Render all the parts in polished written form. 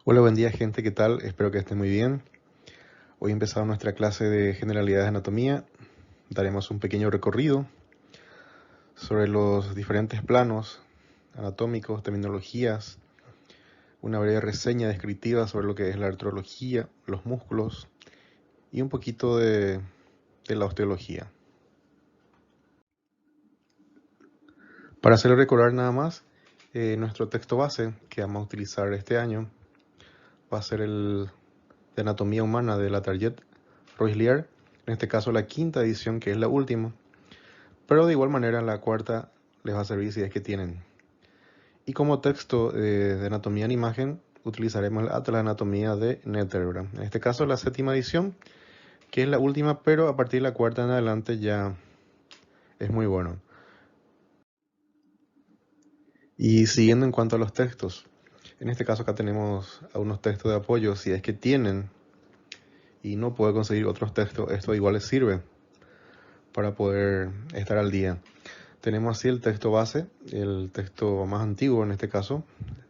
Hola, buen día gente, ¿qué tal? Espero que estén muy bien. Hoy empezamos nuestra clase de generalidades de anatomía. Daremos un pequeño recorrido sobre los diferentes planos anatómicos, terminologías, una breve reseña descriptiva sobre lo que es la artrología, los músculos y un poquito de la osteología. Para hacerlo recordar nada más, nuestro texto base que vamos a utilizar este año va a ser el de Anatomía Humana de la Target Roislier, en este caso la quinta edición, que es la última, pero de igual manera la cuarta les va a servir si es que tienen. Y como texto de anatomía en imagen utilizaremos el Atlas de Anatomía de Netherbrand, en este caso la séptima edición, que es la última, pero a partir de la cuarta en adelante ya es muy bueno. Y siguiendo en cuanto a los textos, en este caso acá tenemos algunos textos de apoyo, si es que tienen y no puede conseguir otros textos, esto igual les sirve para poder estar al día. Tenemos así el texto base, el texto más antiguo en este caso,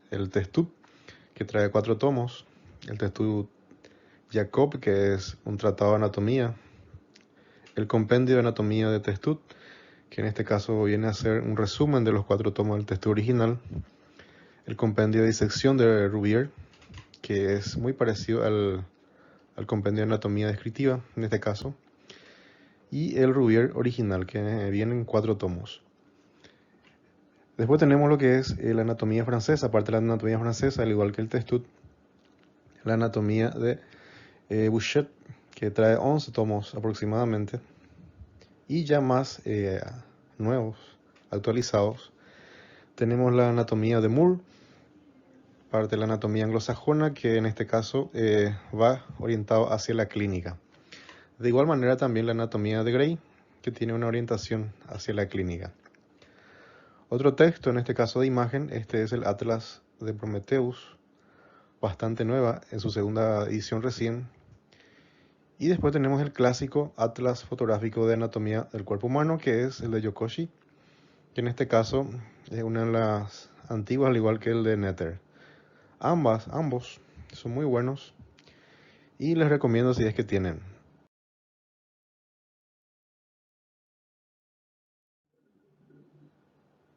el Testut, que trae 4 tomos, el Testut Jacob, que es un tratado de anatomía, el compendio de anatomía de Testut, que en este caso viene a ser un resumen de los 4 tomos del Testut original, el compendio de disección de Rouvier, que es muy parecido al compendio de anatomía descriptiva en este caso, y el Rouvier original, que viene en 4 tomos. Después tenemos lo que es la anatomía francesa, aparte de la anatomía francesa, al igual que el Testut, la anatomía de Bouchet, que trae 11 tomos aproximadamente, y ya más nuevos, actualizados. Tenemos la anatomía de Moore, parte de la anatomía anglosajona, que en este caso va orientado hacia la clínica. De igual manera también la anatomía de Gray, que tiene una orientación hacia la clínica. Otro texto, en este caso de imagen, este es el Atlas de Prometheus, bastante nueva, en su segunda edición recién. Y después tenemos el clásico Atlas fotográfico de anatomía del cuerpo humano, que es el de Yokoshi, que en este caso es una de las antiguas, al igual que el de Nether. Ambos son muy buenos y les recomiendo si es que tienen.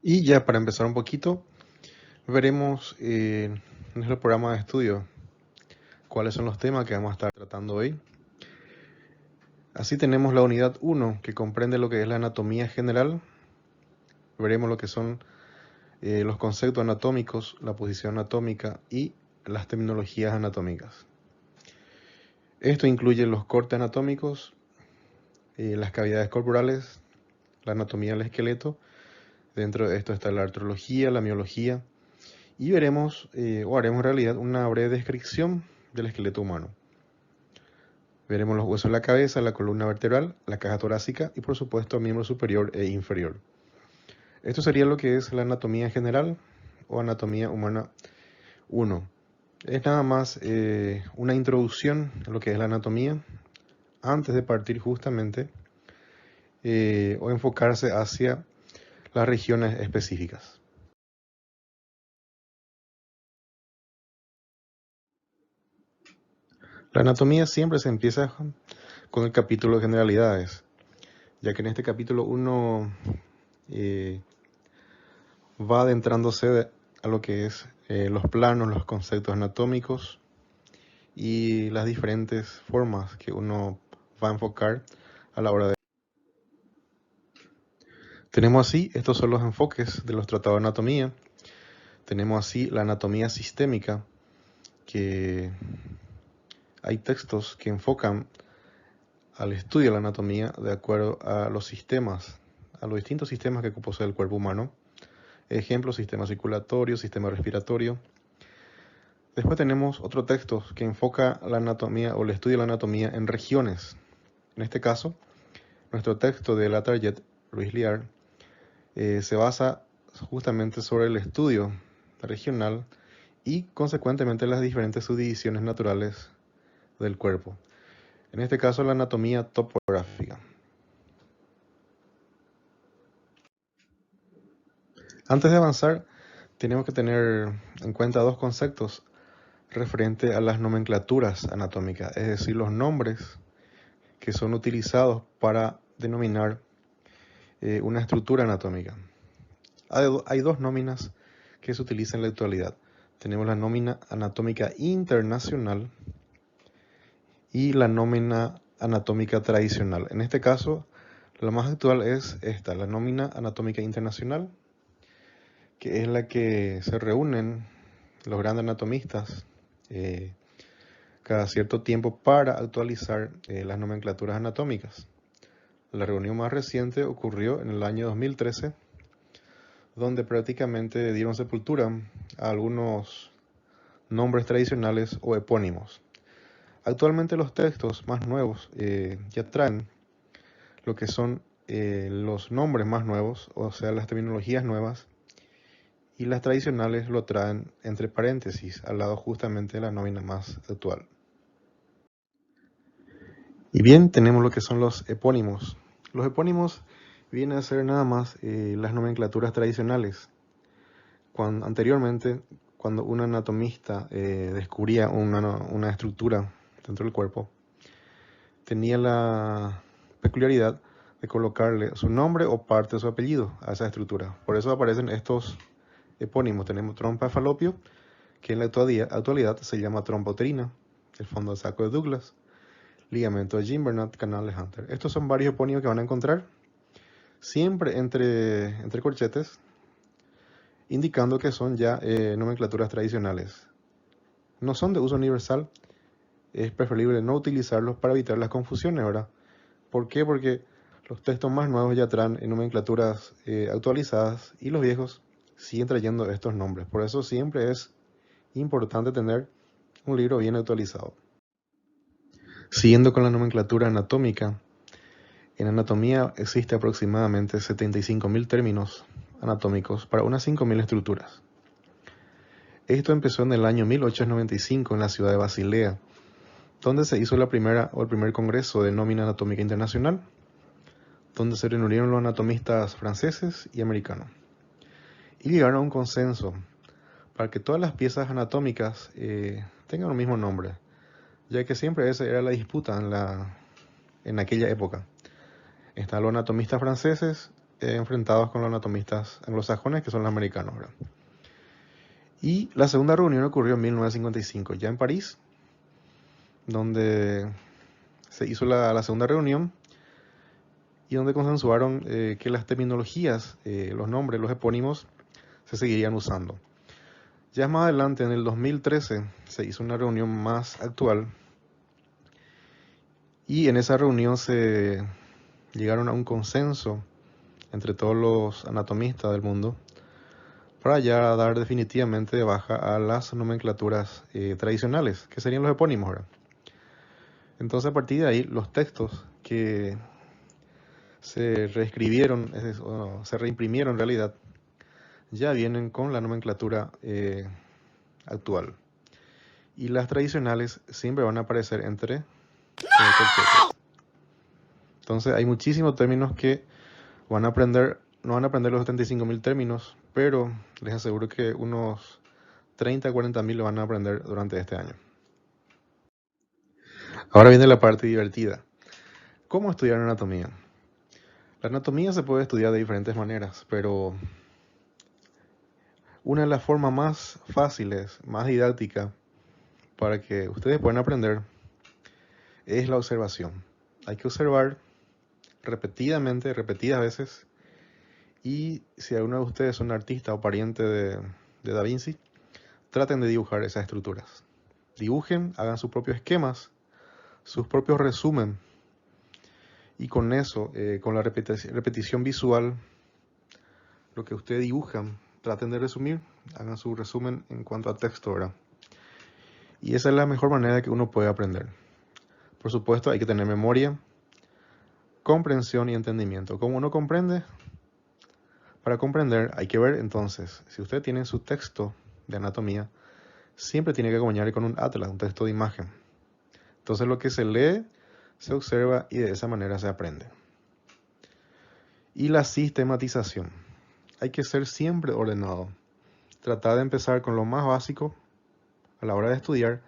Y ya para empezar un poquito, veremos en nuestro programa de estudio cuáles son los temas que vamos a estar tratando hoy. Así tenemos la unidad 1, que comprende lo que es la anatomía general. Veremos lo que son los conceptos anatómicos, la posición anatómica y las terminologías anatómicas. Esto incluye los cortes anatómicos, las cavidades corporales, la anatomía del esqueleto. Dentro de esto está la artrología, la miología, y veremos o haremos en realidad una breve descripción del esqueleto humano. Veremos los huesos de la cabeza, la columna vertebral, la caja torácica y por supuesto miembro superior e inferior. Esto sería lo que es la anatomía general o anatomía humana 1. Es nada más una introducción a lo que es la anatomía antes de partir justamente o enfocarse hacia las regiones específicas. La anatomía siempre se empieza con el capítulo de generalidades, ya que en este capítulo uno eh, va adentrándose a lo que es los planos, los conceptos anatómicos y las diferentes formas que uno va a enfocar a la hora de... Tenemos así, estos son los enfoques de los tratados de anatomía. Tenemos así la anatomía sistémica, que hay textos que enfocan al estudio de la anatomía de acuerdo a los sistemas, a los distintos sistemas que posee el cuerpo humano. Ejemplo, sistema circulatorio, sistema respiratorio. Después tenemos otro texto que enfoca la anatomía o el estudio de la anatomía en regiones. En este caso, nuestro texto de la Target, Luis Liar, se basa justamente sobre el estudio regional y consecuentemente las diferentes subdivisiones naturales del cuerpo. En este caso, la anatomía topográfica. Antes de avanzar, tenemos que tener en cuenta dos conceptos referente a las nomenclaturas anatómicas, es decir, los nombres que son utilizados para denominar una estructura anatómica. Hay dos nóminas que se utilizan en la actualidad. Tenemos la nómina anatómica internacional y la nómina anatómica tradicional. En este caso, la más actual es esta, la nómina anatómica internacional, que es la que se reúnen los grandes anatomistas cada cierto tiempo para actualizar las nomenclaturas anatómicas. La reunión más reciente ocurrió en el año 2013, donde prácticamente dieron sepultura a algunos nombres tradicionales o epónimos. Actualmente los textos más nuevos ya traen lo que son los nombres más nuevos, o sea, las terminologías nuevas, y las tradicionales lo traen entre paréntesis, al lado justamente de la nómina más actual. Y bien, tenemos lo que son los epónimos. Los epónimos vienen a ser nada más las nomenclaturas tradicionales. Anteriormente, cuando un anatomista descubría una estructura dentro del cuerpo, tenía la peculiaridad de colocarle su nombre o parte de su apellido a esa estructura. Por eso aparecen estos epónimos. Tenemos trompa de falopio, que en la actualidad se llama trompa uterina, el fondo de saco de Douglas, ligamento de Gimbernat, canal de Hunter. Estos son varios epónimos que van a encontrar siempre entre corchetes, indicando que son ya nomenclaturas tradicionales. No son de uso universal, es preferible no utilizarlos para evitar las confusiones, ¿verdad? ¿Por qué? Porque los textos más nuevos ya traen nomenclaturas actualizadas y los viejos siguen trayendo estos nombres. Por eso siempre es importante tener un libro bien actualizado. Siguiendo con la nomenclatura anatómica, en anatomía existe aproximadamente 75.000 términos anatómicos para unas 5.000 estructuras. Esto empezó en el año 1895 en la ciudad de Basilea, donde se hizo el primer congreso de nómina anatómica internacional, donde se reunieron los anatomistas franceses y americanos, y llegaron a un consenso para que todas las piezas anatómicas tengan el mismo nombre, ya que siempre esa era la disputa en aquella época. Están los anatomistas franceses enfrentados con los anatomistas anglosajones, que son los americanos, ¿verdad? Y la segunda reunión ocurrió en 1955, ya en París, donde se hizo la segunda reunión y donde consensuaron que las terminologías, los nombres, los epónimos, se seguirían usando. Ya más adelante, en el 2013, se hizo una reunión más actual y en esa reunión se llegaron a un consenso entre todos los anatomistas del mundo para ya dar definitivamente de baja a las nomenclaturas tradicionales, que serían los epónimos, ¿verdad? Entonces, a partir de ahí, los textos que se reescribieron, se reimprimieron en realidad, ya vienen con la nomenclatura actual. Y las tradicionales siempre van a aparecer entre corchetes. Entonces, hay muchísimos términos que van a aprender, no van a aprender los 75.000 términos, pero les aseguro que unos 30 a 40.000 lo van a aprender durante este año. Ahora viene la parte divertida. ¿Cómo estudiar anatomía? La anatomía se puede estudiar de diferentes maneras, pero una de las formas más fáciles, más didácticas, para que ustedes puedan aprender, es la observación. Hay que observar repetidas veces, y si alguno de ustedes son artista o pariente de Da Vinci, traten de dibujar esas estructuras. Dibujen, hagan sus propios esquemas, sus propios resumen, y con eso, con la repetición visual, lo que ustedes dibujan, traten de resumir, hagan su resumen en cuanto a texto, ¿verdad? Y esa es la mejor manera que uno puede aprender. Por supuesto, hay que tener memoria, comprensión y entendimiento. ¿Cómo uno comprende? Para comprender hay que ver entonces, si usted tiene su texto de anatomía, siempre tiene que acompañar con un atlas, un texto de imagen. Entonces lo que se lee, se observa y de esa manera se aprende. Y la sistematización. Hay que ser siempre ordenado. Tratar de empezar con lo más básico, a la hora de estudiar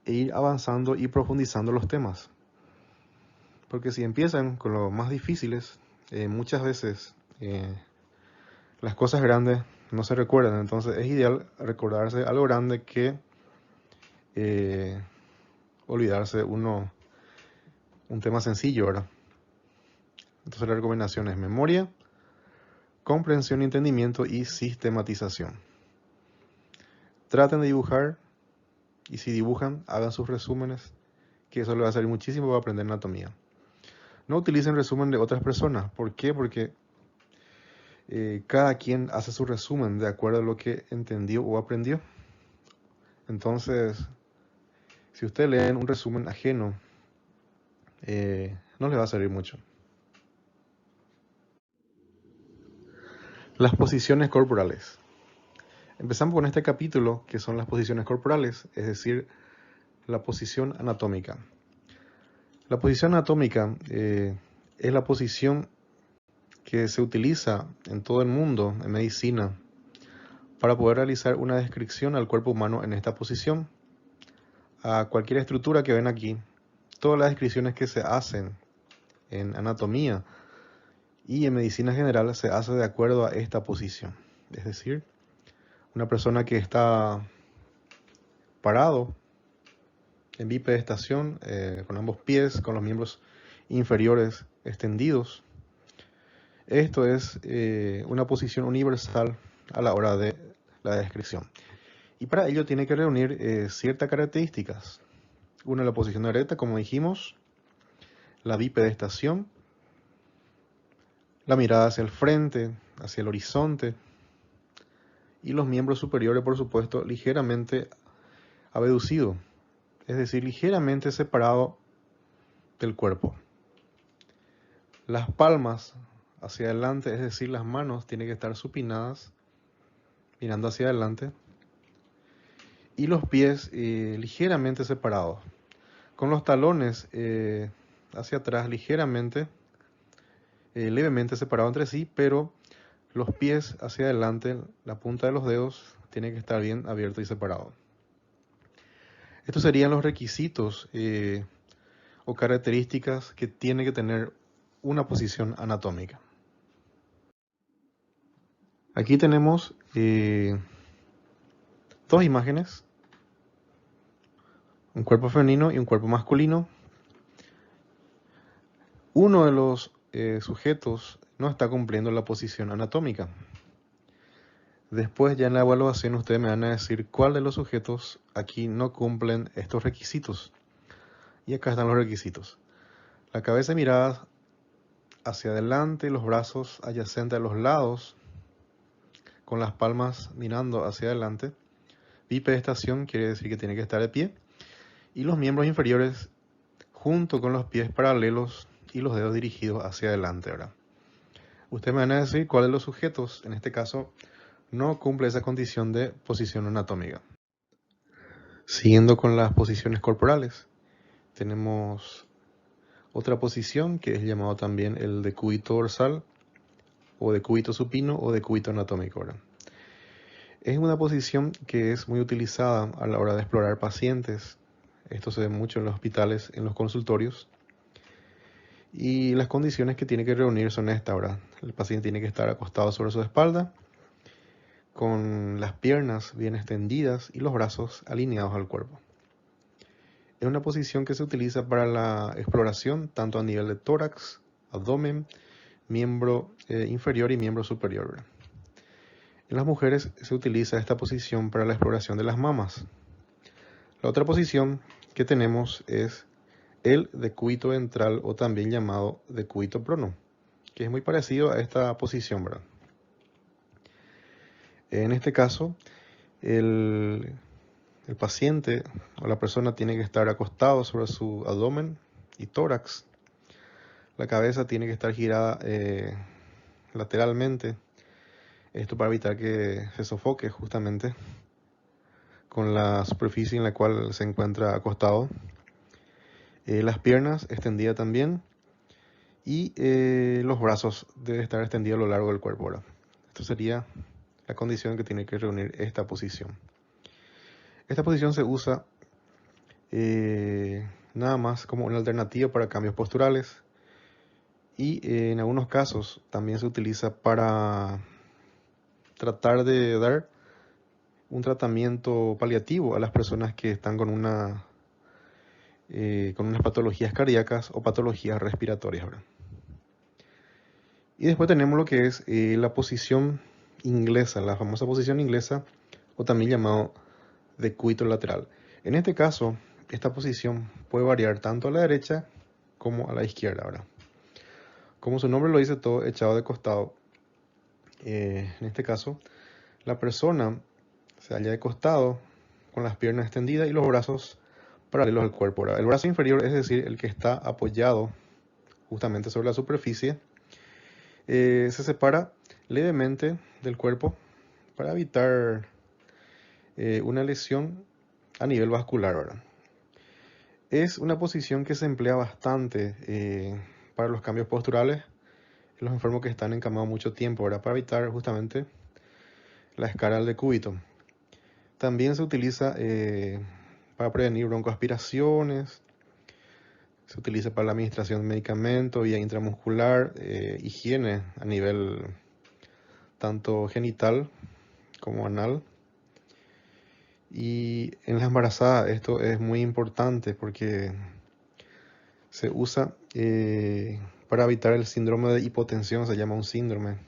e ir avanzando y profundizando los temas. Porque si empiezan con los más difíciles, muchas veces las cosas grandes no se recuerdan. Entonces es ideal recordarse algo grande que olvidarse un tema sencillo, ¿verdad? Entonces la recomendación es memoria, comprensión y entendimiento y sistematización. Traten de dibujar y si dibujan, hagan sus resúmenes, que eso les va a servir muchísimo para aprender anatomía. No utilicen resumen de otras personas. ¿Por qué? Porque cada quien hace su resumen de acuerdo a lo que entendió o aprendió. Entonces, si ustedes leen un resumen ajeno, no les va a servir mucho. Las posiciones corporales. Empezamos con este capítulo, que son las posiciones corporales, es decir, la posición anatómica. La posición anatómica es la posición que se utiliza en todo el mundo, en medicina, para poder realizar una descripción al cuerpo humano en esta posición. A cualquier estructura que ven aquí, todas las descripciones que se hacen en anatomía y en medicina general se hace de acuerdo a esta posición. Es decir, una persona que está parado en bipedestación, con ambos pies, con los miembros inferiores extendidos. Esto es una posición universal a la hora de la descripción. Y para ello tiene que reunir ciertas características. Una, la posición erecta, como dijimos, la bipedestación, la mirada hacia el frente, hacia el horizonte, y los miembros superiores, por supuesto, ligeramente abducidos, es decir, ligeramente separado del cuerpo. Las palmas hacia adelante, es decir, las manos tienen que estar supinadas, mirando hacia adelante, y los pies ligeramente separados, con los talones hacia atrás ligeramente, levemente separados entre sí, pero los pies hacia adelante, la punta de los dedos, tiene que estar bien abierto y separado. Estos serían los requisitos o características que tiene que tener una posición anatómica. Aquí tenemos dos imágenes, un cuerpo femenino y un cuerpo masculino. Uno de los sujetos no está cumpliendo la posición anatómica. Después ya en la evaluación ustedes me van a decir cuál de los sujetos aquí no cumplen estos requisitos. Y acá están los requisitos. La cabeza mirada hacia adelante, los brazos adyacentes a los lados, con las palmas mirando hacia adelante. Bipedestación quiere decir que tiene que estar de pie. Y los miembros inferiores junto con los pies paralelos y los dedos dirigidos hacia adelante, ¿verdad? Ustedes me van a decir cuál de los sujetos, en este caso, no cumple esa condición de posición anatómica. Siguiendo con las posiciones corporales, tenemos otra posición que es llamado también el decúbito dorsal o decúbito supino o decúbito anatómico, ¿verdad? Es una posición que es muy utilizada a la hora de explorar pacientes. Esto se ve mucho en los hospitales, en los consultorios. Y las condiciones que tiene que reunir son estas, ¿verdad? El paciente tiene que estar acostado sobre su espalda, con las piernas bien extendidas y los brazos alineados al cuerpo. Es una posición que se utiliza para la exploración tanto a nivel de tórax, abdomen, miembro inferior y miembro superior, ¿verdad? En las mujeres se utiliza esta posición para la exploración de las mamas. La otra posición que tenemos es el decúbito ventral o también llamado decúbito prono, que es muy parecido a esta posición, ¿verdad? En este caso, el paciente o la persona tiene que estar acostado sobre su abdomen y tórax. La cabeza tiene que estar girada lateralmente. Esto para evitar que se sofoque justamente con la superficie en la cual se encuentra acostado. Las piernas extendidas también. Y los brazos deben estar extendidos a lo largo del cuerpo, ¿verdad? Esto sería la condición que tiene que reunir esta posición. Esta posición se usa nada más como una alternativa para cambios posturales y en algunos casos también se utiliza para tratar de dar un tratamiento paliativo a las personas que están con unas patologías cardíacas o patologías respiratorias, ¿verdad? Y después tenemos lo que es la posición inglesa, la famosa posición inglesa, o también llamado decúbito lateral. En este caso, esta posición puede variar tanto a la derecha como a la izquierda, ¿verdad? Como su nombre lo dice, todo echado de costado. En este caso, la persona se halla de costado con las piernas extendidas y los brazos paralelos al cuerpo, ¿verdad? El brazo inferior, es decir, el que está apoyado justamente sobre la superficie, se separa levemente del cuerpo para evitar una lesión a nivel vascular, ¿verdad? Es una posición que se emplea bastante para los cambios posturales en los enfermos que están encamados mucho tiempo, ¿verdad? Para evitar justamente la escala del decúbito. También se utiliza para prevenir broncoaspiraciones, se utiliza para la administración de medicamentos, vía intramuscular, higiene a nivel tanto genital como anal. Y en las embarazadas esto es muy importante porque se usa para evitar el síndrome de hipotensión, se llama un síndrome,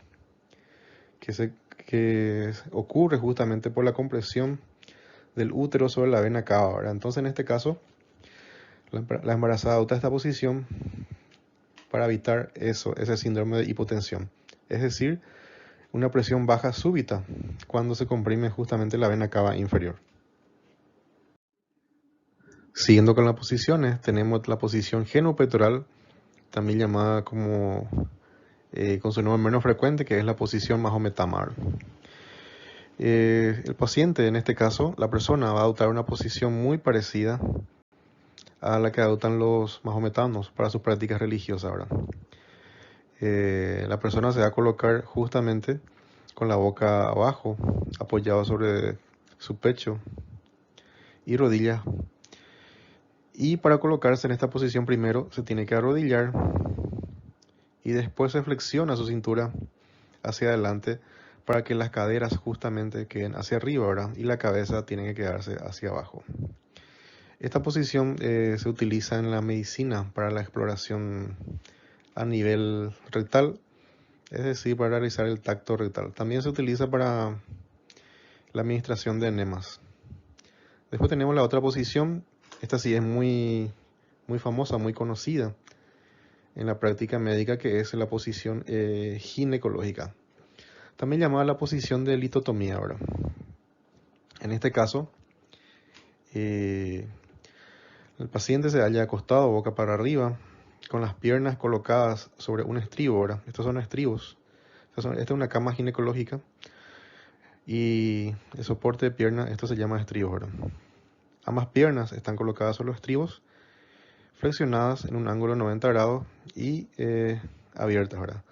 que ocurre justamente por la compresión del útero sobre la vena cava, ¿verdad? Entonces en este caso, la embarazada adopta esta posición para evitar ese síndrome de hipotensión. Es decir, una presión baja súbita cuando se comprime justamente la vena cava inferior. Siguiendo con las posiciones, tenemos la posición genopectoral, también llamada como con su nombre menos frecuente, que es la posición mahometana. El paciente, en este caso, la persona va a adoptar una posición muy parecida a la que adoptan los mahometanos para sus prácticas religiosas, ¿verdad? La persona se va a colocar justamente con la boca abajo, apoyado sobre su pecho y rodillas. Y para colocarse en esta posición primero se tiene que arrodillar y después se flexiona su cintura hacia adelante para que las caderas justamente queden hacia arriba, ¿verdad? Y la cabeza tiene que quedarse hacia abajo. Esta posición se utiliza en la medicina para la exploración a nivel rectal, es decir, para realizar el tacto rectal. También se utiliza para la administración de enemas. Después tenemos la otra posición, esta sí es muy famosa, muy conocida en la práctica médica, que es la posición ginecológica, también llamada la posición de litotomía, ¿verdad? En este caso, el paciente se halla acostado boca para arriba, con las piernas colocadas sobre un estribo, ¿verdad? Estos son estribos. Esta es una cama ginecológica y el soporte de pierna, esto se llama estribo, ¿verdad? Ambas piernas están colocadas sobre los estribos, flexionadas en un ángulo de 90 grados y abiertas, ¿verdad?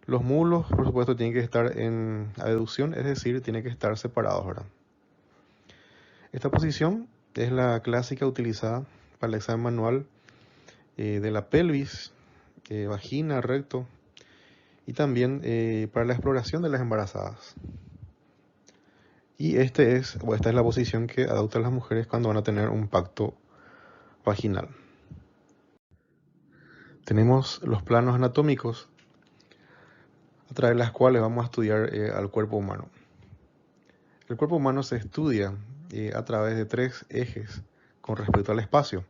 Los muslos, por supuesto, tienen que estar en abducción, es decir, tienen que estar separados, ¿verdad? Esta posición es la clásica utilizada para el examen manual de la pelvis, vagina, recto y también para la exploración de las embarazadas. Y esta es la posición que adoptan las mujeres cuando van a tener un pacto vaginal. Tenemos los planos anatómicos a través de las cuales vamos a estudiar al cuerpo humano. El cuerpo humano se estudia a través de 3 ejes con respecto al espacio.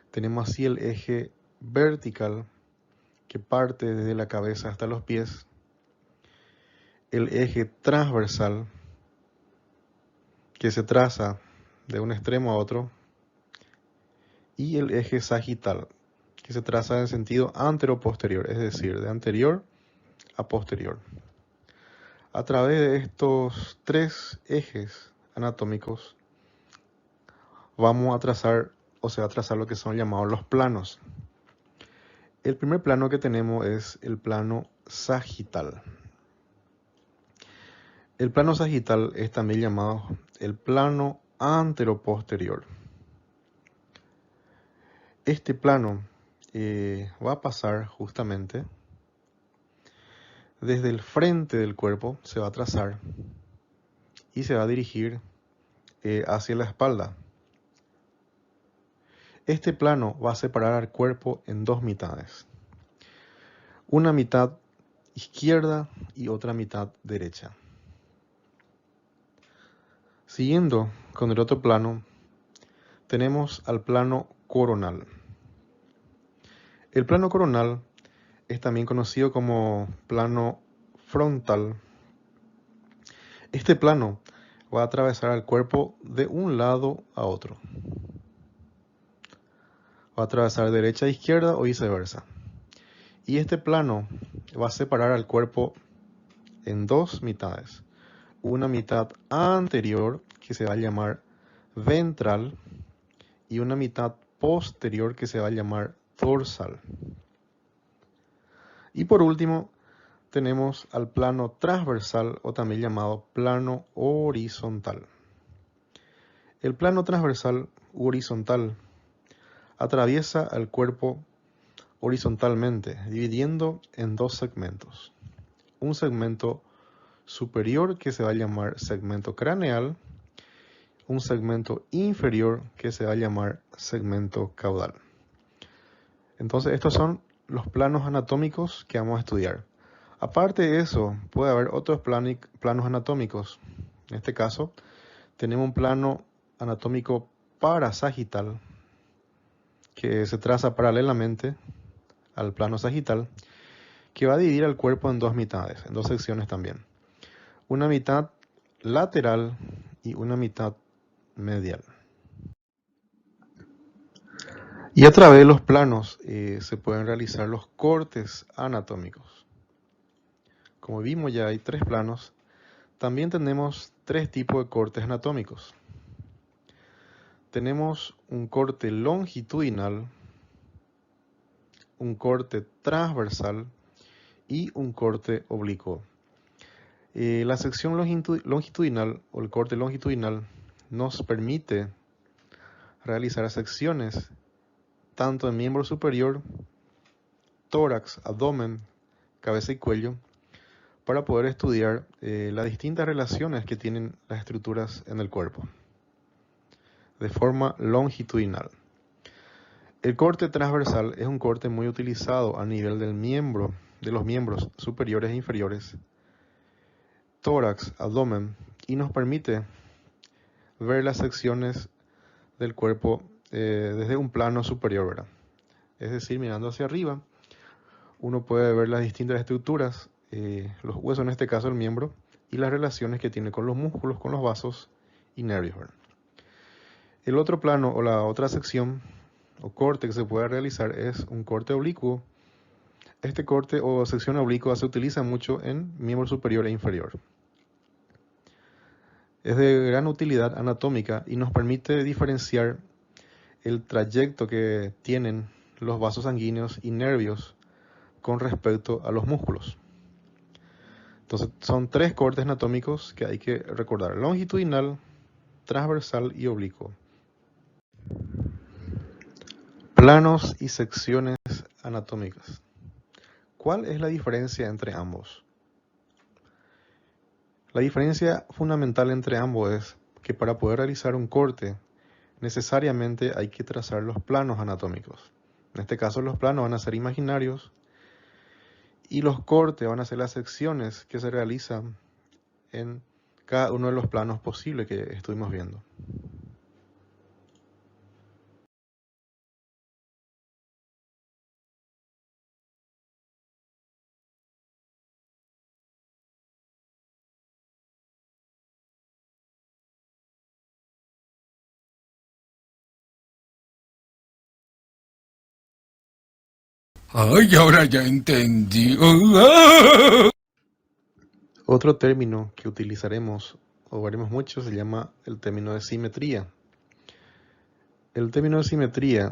Tenemos así el eje vertical, que parte desde la cabeza hasta los pies, el eje transversal, que se traza de un extremo a otro, y el eje sagital, que se traza en sentido antero-posterior, es decir, de anterior a posterior. A través de estos 3 ejes anatómicos vamos a trazar, o se va a trazar lo que son llamados los planos. El primer plano que tenemos es el plano sagital. El plano sagital es también llamado el plano anteroposterior. Este plano va a pasar justamente desde el frente del cuerpo, se va a trazar y se va a dirigir hacia la espalda. Este plano va a separar al cuerpo en dos mitades. Una mitad izquierda y otra mitad derecha. Siguiendo con el otro plano, tenemos al plano coronal. El plano coronal es también conocido como plano frontal. Este plano va a atravesar el cuerpo de un lado a otro. Va a atravesar derecha a izquierda o viceversa. Y este plano va a separar al cuerpo en dos mitades. Una mitad anterior, que se va a llamar ventral, y una mitad posterior, que se va a llamar dorsal. Y por último, tenemos al plano transversal, o también llamado plano horizontal. El plano transversal u horizontal atraviesa al cuerpo horizontalmente, dividiendo en dos segmentos. Un segmento superior, que se va a llamar segmento craneal, un segmento inferior, que se va a llamar segmento caudal. Entonces, estos son los planos anatómicos que vamos a estudiar. Aparte de eso, puede haber otros planos anatómicos. En este caso, tenemos un plano anatómico parasagital, que se traza paralelamente al plano sagital, que va a dividir al cuerpo en dos mitades, en dos secciones también. Una mitad lateral y una mitad medial. Y a través de los planos se pueden realizar los cortes anatómicos. Como vimos, ya hay tres planos. También tenemos tres tipos de cortes anatómicos. Tenemos un corte longitudinal, un corte transversal y un corte oblicuo. La sección longitudinal o el corte longitudinal nos permite realizar secciones tanto en miembro superior, tórax, abdomen, cabeza y cuello, para poder estudiar las distintas relaciones que tienen las estructuras en el cuerpo, de forma longitudinal. El corte transversal es un corte muy utilizado a nivel del miembro, de los miembros superiores e inferiores, tórax, abdomen, y nos permite ver las secciones del cuerpo desde un plano superior, ¿verdad? Es decir, mirando hacia arriba, uno puede ver las distintas estructuras, los huesos, en este caso el miembro, y las relaciones que tiene con los músculos, con los vasos y nervios, ¿verdad? El otro plano o la otra sección o corte que se puede realizar es un corte oblicuo. Este corte o sección oblicua se utiliza mucho en miembro superior e inferior. Es de gran utilidad anatómica y nos permite diferenciar el trayecto que tienen los vasos sanguíneos y nervios con respecto a los músculos. Entonces, son tres cortes anatómicos que hay que recordar: longitudinal, transversal y oblicuo. Planos y secciones anatómicas. ¿Cuál es la diferencia entre ambos? La diferencia fundamental entre ambos es que para poder realizar un corte, necesariamente hay que trazar los planos anatómicos. En este caso, los planos van a ser imaginarios y los cortes van a ser las secciones que se realizan en cada uno de los planos posibles que estuvimos viendo. Ay, ahora ya entendí. Otro término que utilizaremos o veremos mucho se llama el término de simetría. El término de simetría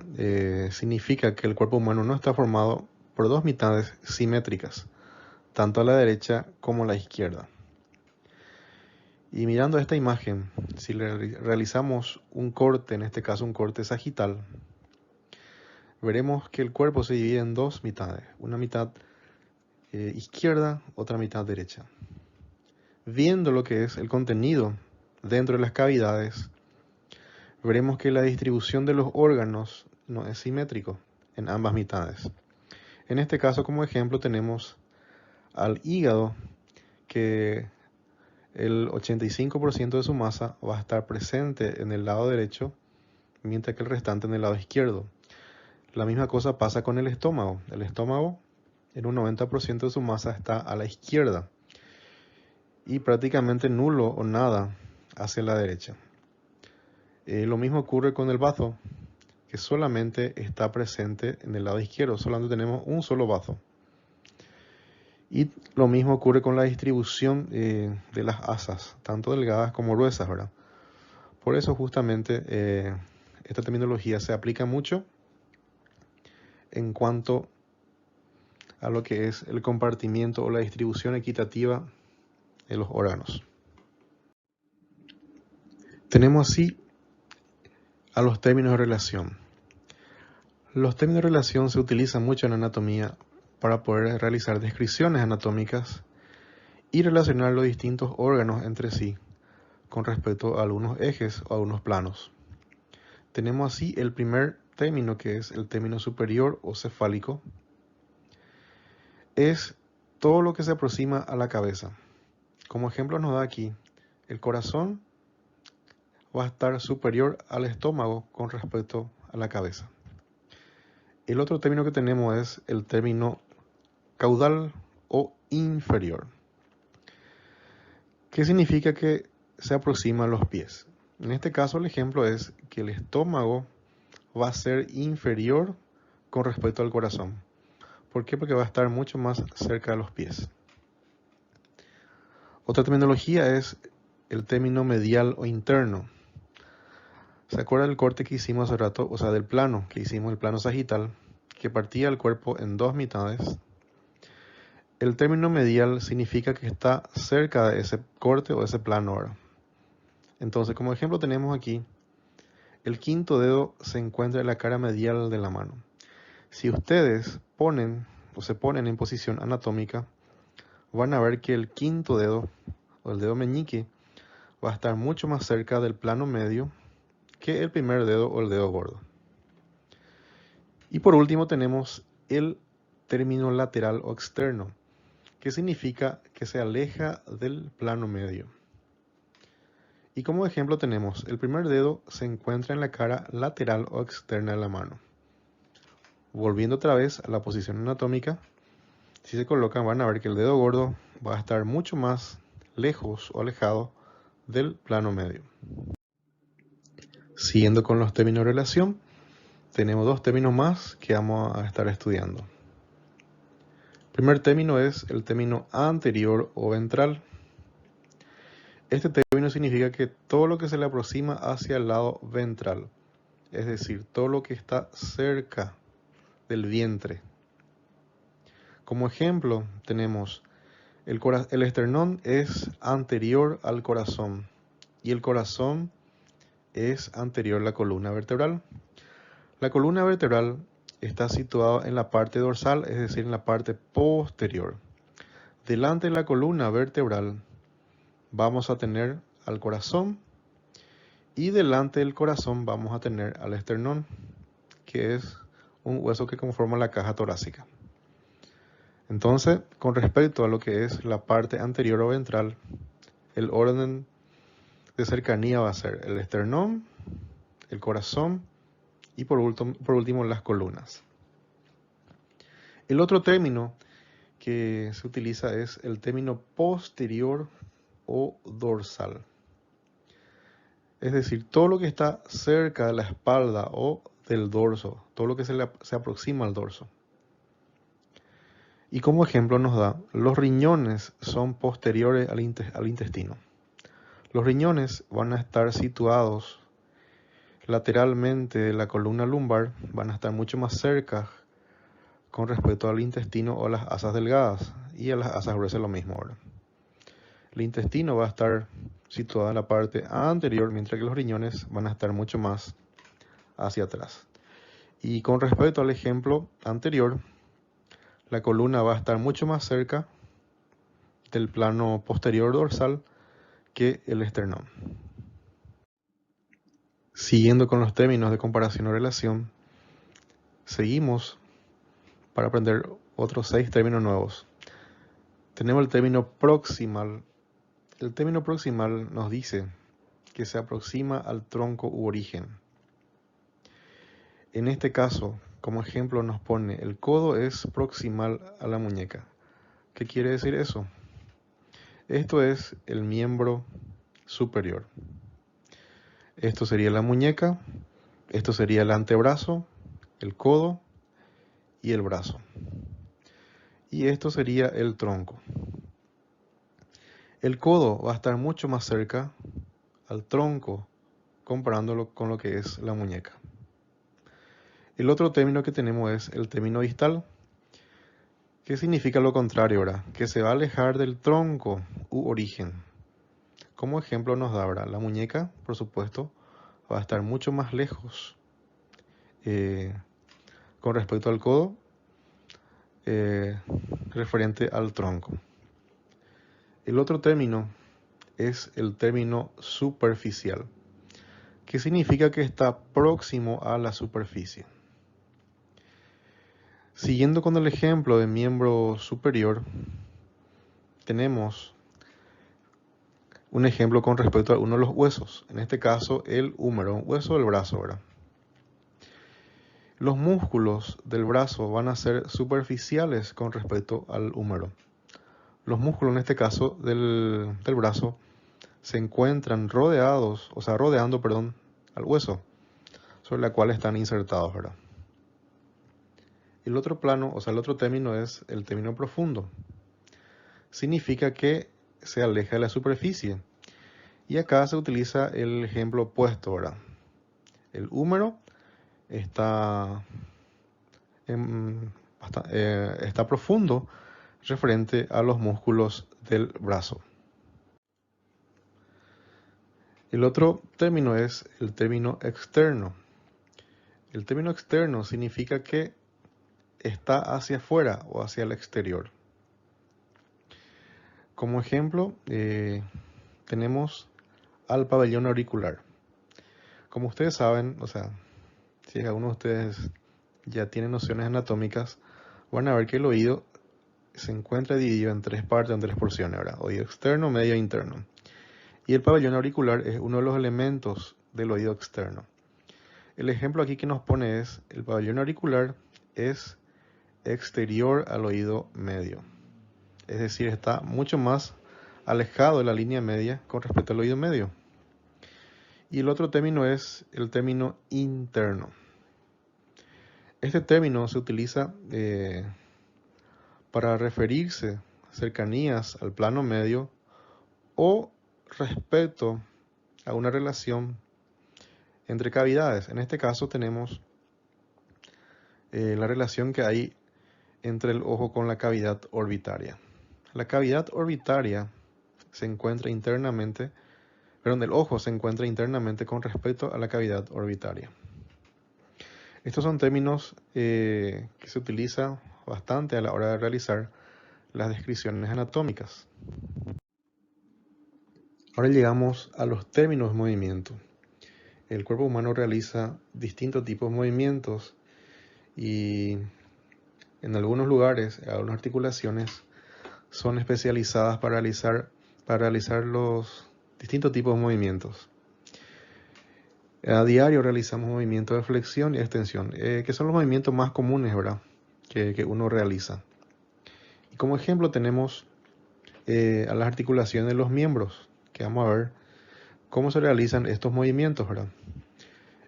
significa que el cuerpo humano no está formado por dos mitades simétricas, tanto a la derecha como a la izquierda. Y mirando esta imagen, si realizamos un corte, en este caso un corte sagital, veremos que el cuerpo se divide en dos mitades, una mitad izquierda, otra mitad derecha. Viendo lo que es el contenido dentro de las cavidades, veremos que la distribución de los órganos no es simétrico en ambas mitades. En este caso, como ejemplo, tenemos al hígado, que el 85% de su masa va a estar presente en el lado derecho, mientras que el restante en el lado izquierdo. La misma cosa pasa con el estómago. El estómago, en un 90% de su masa está a la izquierda y prácticamente nulo o nada hacia la derecha. Lo mismo ocurre con el bazo, que solamente está presente en el lado izquierdo. Solamente tenemos un solo bazo. Y lo mismo ocurre con la distribución de las asas, tanto delgadas como gruesas, ¿verdad? Por eso justamente esta terminología se aplica mucho en cuanto a lo que es el compartimiento o la distribución equitativa de los órganos. Tenemos así a los términos de relación. Los términos de relación se utilizan mucho en anatomía para poder realizar descripciones anatómicas y relacionar los distintos órganos entre sí con respecto a algunos ejes o a algunos planos. Tenemos así el primer término, que es el término superior o cefálico. Es todo lo que se aproxima a la cabeza. Como ejemplo nos da aquí, el corazón va a estar superior al estómago con respecto a la cabeza. El otro término que tenemos es el término caudal o inferior, que significa que se aproxima a los pies. En este caso el ejemplo es que el estómago va a ser inferior con respecto al corazón. ¿Por qué? Porque va a estar mucho más cerca de los pies. Otra terminología es el término medial o interno. ¿Se acuerda del corte que hicimos hace rato? O sea, del plano que hicimos, el plano sagital, que partía el cuerpo en dos mitades. El término medial significa que está cerca de ese corte o ese plano ahora. Entonces, como ejemplo tenemos aquí, el quinto dedo se encuentra en la cara medial de la mano. Si ustedes se ponen en posición anatómica, van a ver que el quinto dedo, o el dedo meñique, va a estar mucho más cerca del plano medio que el primer dedo o el dedo gordo. Y por último tenemos el término lateral o externo, que significa que se aleja del plano medio. Y como ejemplo tenemos, el primer dedo se encuentra en la cara lateral o externa de la mano. Volviendo otra vez a la posición anatómica, si se colocan van a ver que el dedo gordo va a estar mucho más lejos o alejado del plano medio. Siguiendo con los términos de relación, tenemos dos términos más que vamos a estar estudiando. El primer término es el término anterior o ventral. Este término significa que todo lo que se le aproxima hacia el lado ventral, es decir, todo lo que está cerca del vientre. Como ejemplo tenemos el esternón es anterior al corazón y el corazón es anterior a la columna vertebral. La columna vertebral está situada en la parte dorsal, es decir, en la parte posterior. Delante de la columna vertebral vamos a tener al corazón y delante del corazón vamos a tener al esternón, que es un hueso que conforma la caja torácica. Entonces, con respecto a lo que es la parte anterior o ventral, el orden de cercanía va a ser el esternón, el corazón y por último las columnas. El otro término que se utiliza es el término posterior o dorsal. Es decir, todo lo que está cerca de la espalda o del dorso, todo lo que se aproxima al dorso. Y como ejemplo nos da, los riñones son posteriores al intestino. Los riñones van a estar situados lateralmente de la columna lumbar, van a estar mucho más cerca con respecto al intestino o las asas delgadas, y a las asas gruesas lo mismo ahora. El intestino va a estar situada en la parte anterior, mientras que los riñones van a estar mucho más hacia atrás. Y con respecto al ejemplo anterior, la columna va a estar mucho más cerca del plano posterior dorsal que el esternón. Siguiendo con los términos de comparación o relación, seguimos para aprender otros 6 términos nuevos. Tenemos el término proximal. El término proximal nos dice que se aproxima al tronco u origen. En este caso, como ejemplo nos pone el codo es proximal a la muñeca. ¿Qué quiere decir eso? Esto es el miembro superior. Esto sería la muñeca, esto sería el antebrazo, el codo y el brazo. Y esto sería el tronco. El codo va a estar mucho más cerca al tronco comparándolo con lo que es la muñeca. El otro término que tenemos es el término distal, que significa lo contrario, ¿verdad? Que se va a alejar del tronco u origen. Como ejemplo nos da, ¿verdad? La muñeca, por supuesto, va a estar mucho más lejos con respecto al codo, referente al tronco. El otro término es el término superficial, que significa que está próximo a la superficie. Siguiendo con el ejemplo de miembro superior, tenemos un ejemplo con respecto a uno de los huesos, en este caso el húmero, hueso del brazo, ¿verdad? Los músculos del brazo van a ser superficiales con respecto al húmero. Los músculos, en este caso del brazo, se encuentran rodeando, al hueso, sobre el cual están insertados, ¿verdad? El otro plano, el otro término es el término profundo. Significa que se aleja de la superficie. Y acá se utiliza el ejemplo opuesto, ¿verdad? El húmero está profundo referente a los músculos del brazo. El otro término es el término externo. El término externo significa que está hacia afuera o hacia el exterior. Como ejemplo, tenemos al pabellón auricular. Como ustedes saben, si alguno de ustedes ya tiene nociones anatómicas, van a ver que el oído se encuentra dividido en 3 partes, en 3 porciones, ¿verdad? Oído externo, medio e interno. Y el pabellón auricular es uno de los elementos del oído externo. El ejemplo aquí que nos pone es, el pabellón auricular es exterior al oído medio. Es decir, está mucho más alejado de la línea media con respecto al oído medio. Y el otro término es el término interno. Este término se utiliza para referirse a cercanías al plano medio o respecto a una relación entre cavidades. En este caso tenemos la relación que hay entre el ojo con la cavidad orbitaria. La cavidad orbitaria se encuentra internamente, el ojo se encuentra internamente con respecto a la cavidad orbitaria. Estos son términos que se utilizan bastante a la hora de realizar las descripciones anatómicas. Ahora llegamos a los términos de movimiento. El cuerpo humano realiza distintos tipos de movimientos y en algunos lugares, algunas articulaciones son especializadas para realizar los distintos tipos de movimientos. A diario realizamos movimientos de flexión y extensión, que son los movimientos más comunes, ¿verdad? Que uno realiza. Y como ejemplo tenemos a las articulaciones de los miembros, que vamos a ver cómo se realizan estos movimientos, ¿verdad?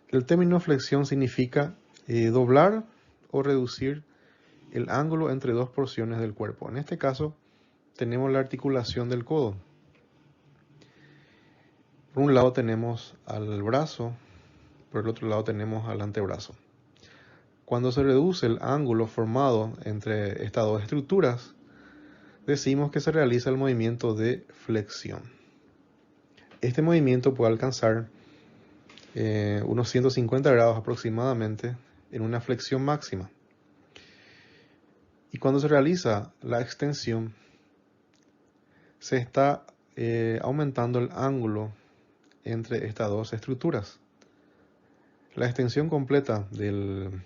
El término flexión significa doblar o reducir el ángulo entre 2 porciones del cuerpo. En este caso tenemos la articulación del codo. Por un lado tenemos al brazo, por el otro lado tenemos al antebrazo. Cuando se reduce el ángulo formado entre estas dos estructuras, decimos que se realiza el movimiento de flexión. Este movimiento puede alcanzar unos 150 grados aproximadamente en una flexión máxima. Y cuando se realiza la extensión, se está aumentando el ángulo entre estas dos estructuras. La extensión completa del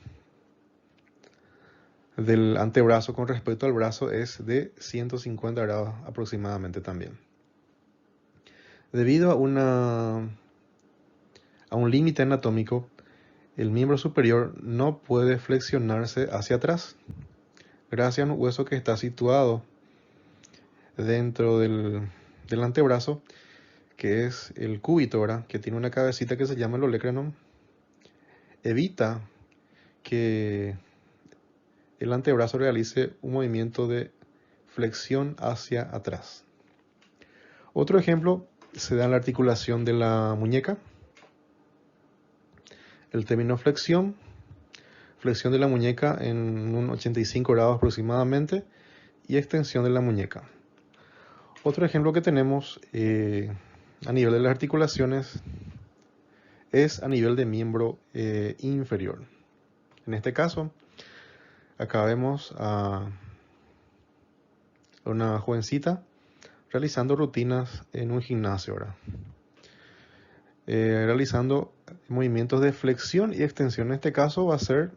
antebrazo con respecto al brazo es de 150 grados aproximadamente también. Debido a un límite anatómico, el miembro superior no puede flexionarse hacia atrás, gracias a un hueso que está situado dentro del antebrazo, que es el cúbito, ¿verdad? Que tiene una cabecita que se llama el olecranon. Evita que el antebrazo realice un movimiento de flexión hacia atrás. Otro ejemplo se da en la articulación de la muñeca. El término flexión de la muñeca en un 85 grados aproximadamente y extensión de la muñeca. Otro ejemplo que tenemos a nivel de las articulaciones es a nivel de miembro inferior. En este caso, acá vemos a una jovencita realizando rutinas en un gimnasio, ¿verdad? Realizando movimientos de flexión y extensión. En este caso va a ser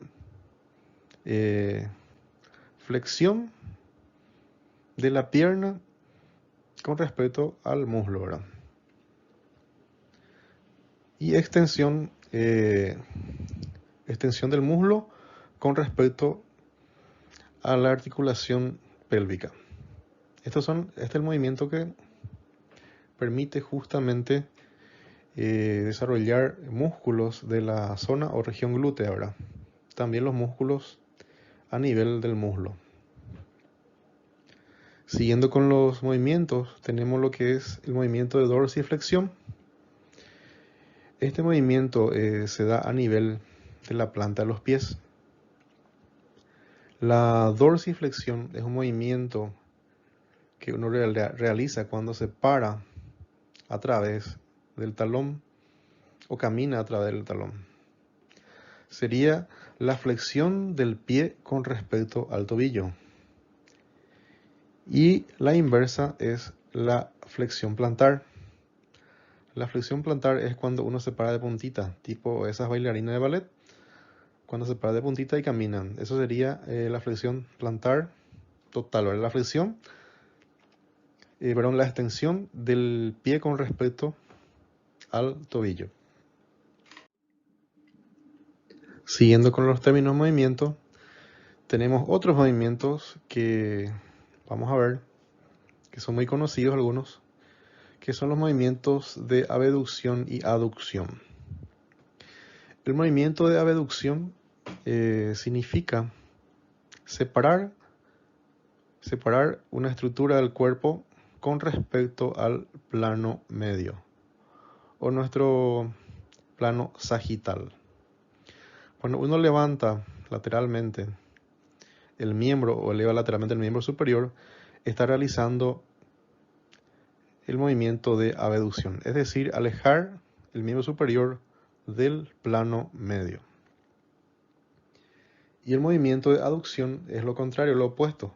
flexión de la pierna con respecto al muslo, ¿verdad? Y extensión del muslo con respecto a la articulación pélvica. Este es el movimiento que permite justamente desarrollar músculos de la zona o región glútea, ¿verdad? También los músculos a nivel del muslo. Siguiendo con los movimientos, tenemos lo que es el movimiento de dorsiflexión. Este movimiento se da a nivel de la planta de los pies. La dorsiflexión es un movimiento que uno realiza cuando se para a través del talón o camina a través del talón. Sería la flexión del pie con respecto al tobillo. Y la inversa es la flexión plantar. La flexión plantar es cuando uno se para de puntita, tipo esas bailarinas de ballet, cuando se para de puntita y caminan. Eso sería la flexión plantar total, ¿verdad? La flexión, la extensión del pie con respecto al tobillo. Siguiendo con los términos de movimiento, tenemos otros movimientos que vamos a ver, que son muy conocidos algunos, que son los movimientos de abducción y aducción. El movimiento de abducción significa separar una estructura del cuerpo con respecto al plano medio o nuestro plano sagital. Cuando uno levanta lateralmente el miembro o eleva lateralmente el miembro superior, está realizando el movimiento de abducción, es decir, alejar el miembro superior del plano medio. Y el movimiento de aducción es lo contrario, lo opuesto,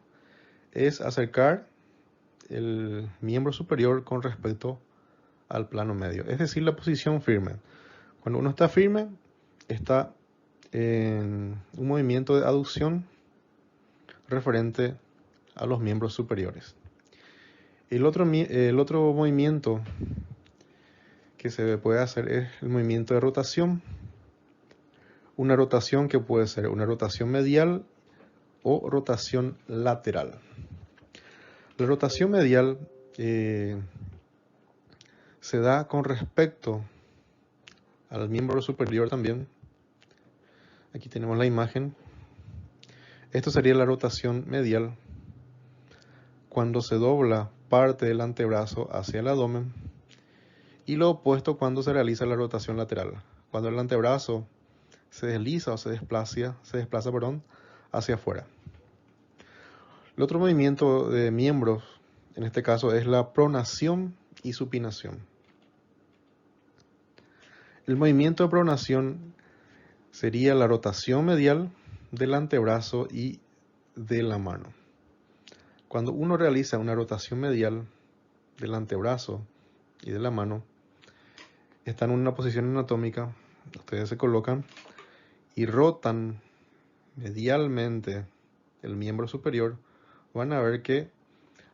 es acercar el miembro superior con respecto al plano medio, es decir, la posición firme. Cuando uno está firme, está en un movimiento de aducción referente a los miembros superiores. El otro movimiento que se puede hacer es el movimiento de rotación. Una rotación que puede ser una rotación medial o rotación lateral. La rotación medial se da con respecto al miembro superior también. Aquí tenemos la imagen. Esto sería la rotación medial cuando se dobla parte del antebrazo hacia el abdomen, y lo opuesto cuando se realiza la rotación lateral, cuando el antebrazo se desliza o se desplaza hacia afuera. El otro movimiento de miembros, en este caso, es la pronación y supinación. El movimiento de pronación sería la rotación medial del antebrazo y de la mano. Cuando uno realiza una rotación medial del antebrazo y de la mano, están en una posición anatómica, ustedes se colocan y rotan medialmente el miembro superior, van a ver que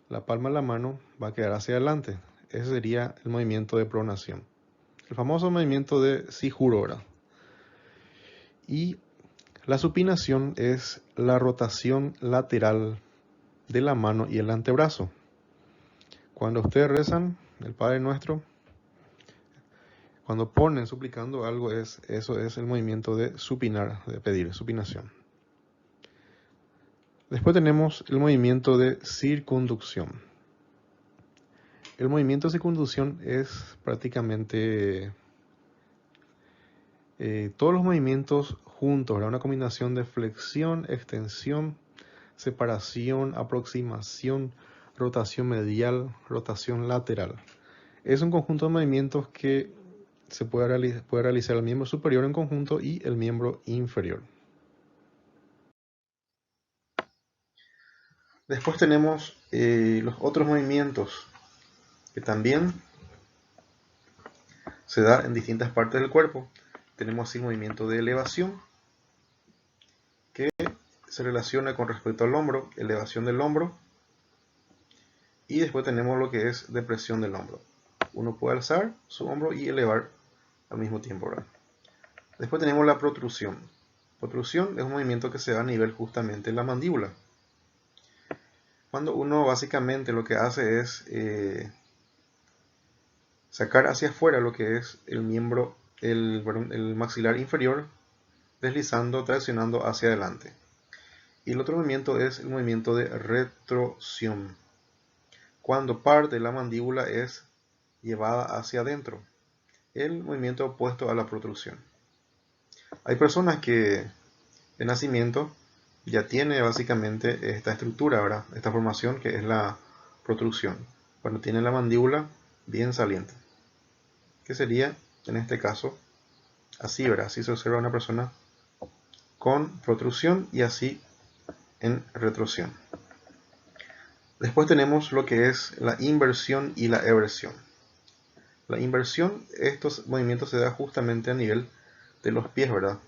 la palma de la mano va a quedar hacia adelante. Ese sería el movimiento de pronación. El famoso movimiento de Sijuro, ¿verdad? Y la supinación es la rotación lateral de la mano y el antebrazo. Cuando ustedes rezan el Padre Nuestro, cuando ponen suplicando algo, eso es el movimiento de supinar, de pedir, supinación. Después tenemos el movimiento de circunducción. El movimiento de circunducción es prácticamente todos los movimientos juntos, ¿verdad? Una combinación de flexión, extensión, separación, aproximación, rotación medial, rotación lateral. Es un conjunto de movimientos que se puede realizar el miembro superior en conjunto y el miembro inferior. Después tenemos los otros movimientos que también se da en distintas partes del cuerpo. Tenemos así el movimiento de elevación, que se relaciona con respecto al hombro, elevación del hombro, y después tenemos lo que es depresión del hombro. Uno puede alzar su hombro y elevar al mismo tiempo, ¿verdad? Después tenemos la protrusión. Protrusión es un movimiento que se da a nivel justamente de la mandíbula. Cuando uno básicamente lo que hace es sacar hacia afuera lo que es el miembro, el maxilar inferior, deslizando, traccionando hacia adelante. Y el otro movimiento es el movimiento de retrosión, cuando parte de la mandíbula es llevada hacia adentro, el movimiento opuesto a la protrusión. Hay personas que de nacimiento ya tiene básicamente esta estructura, ¿verdad? Esta formación que es la protrusión, cuando tiene la mandíbula bien saliente, que sería en este caso así, ¿verdad? Así se observa una persona con protrusión y así en retrosión. Después tenemos lo que es la inversión y la eversión. La inversión, estos movimientos se da justamente a nivel de los pies, ¿verdad?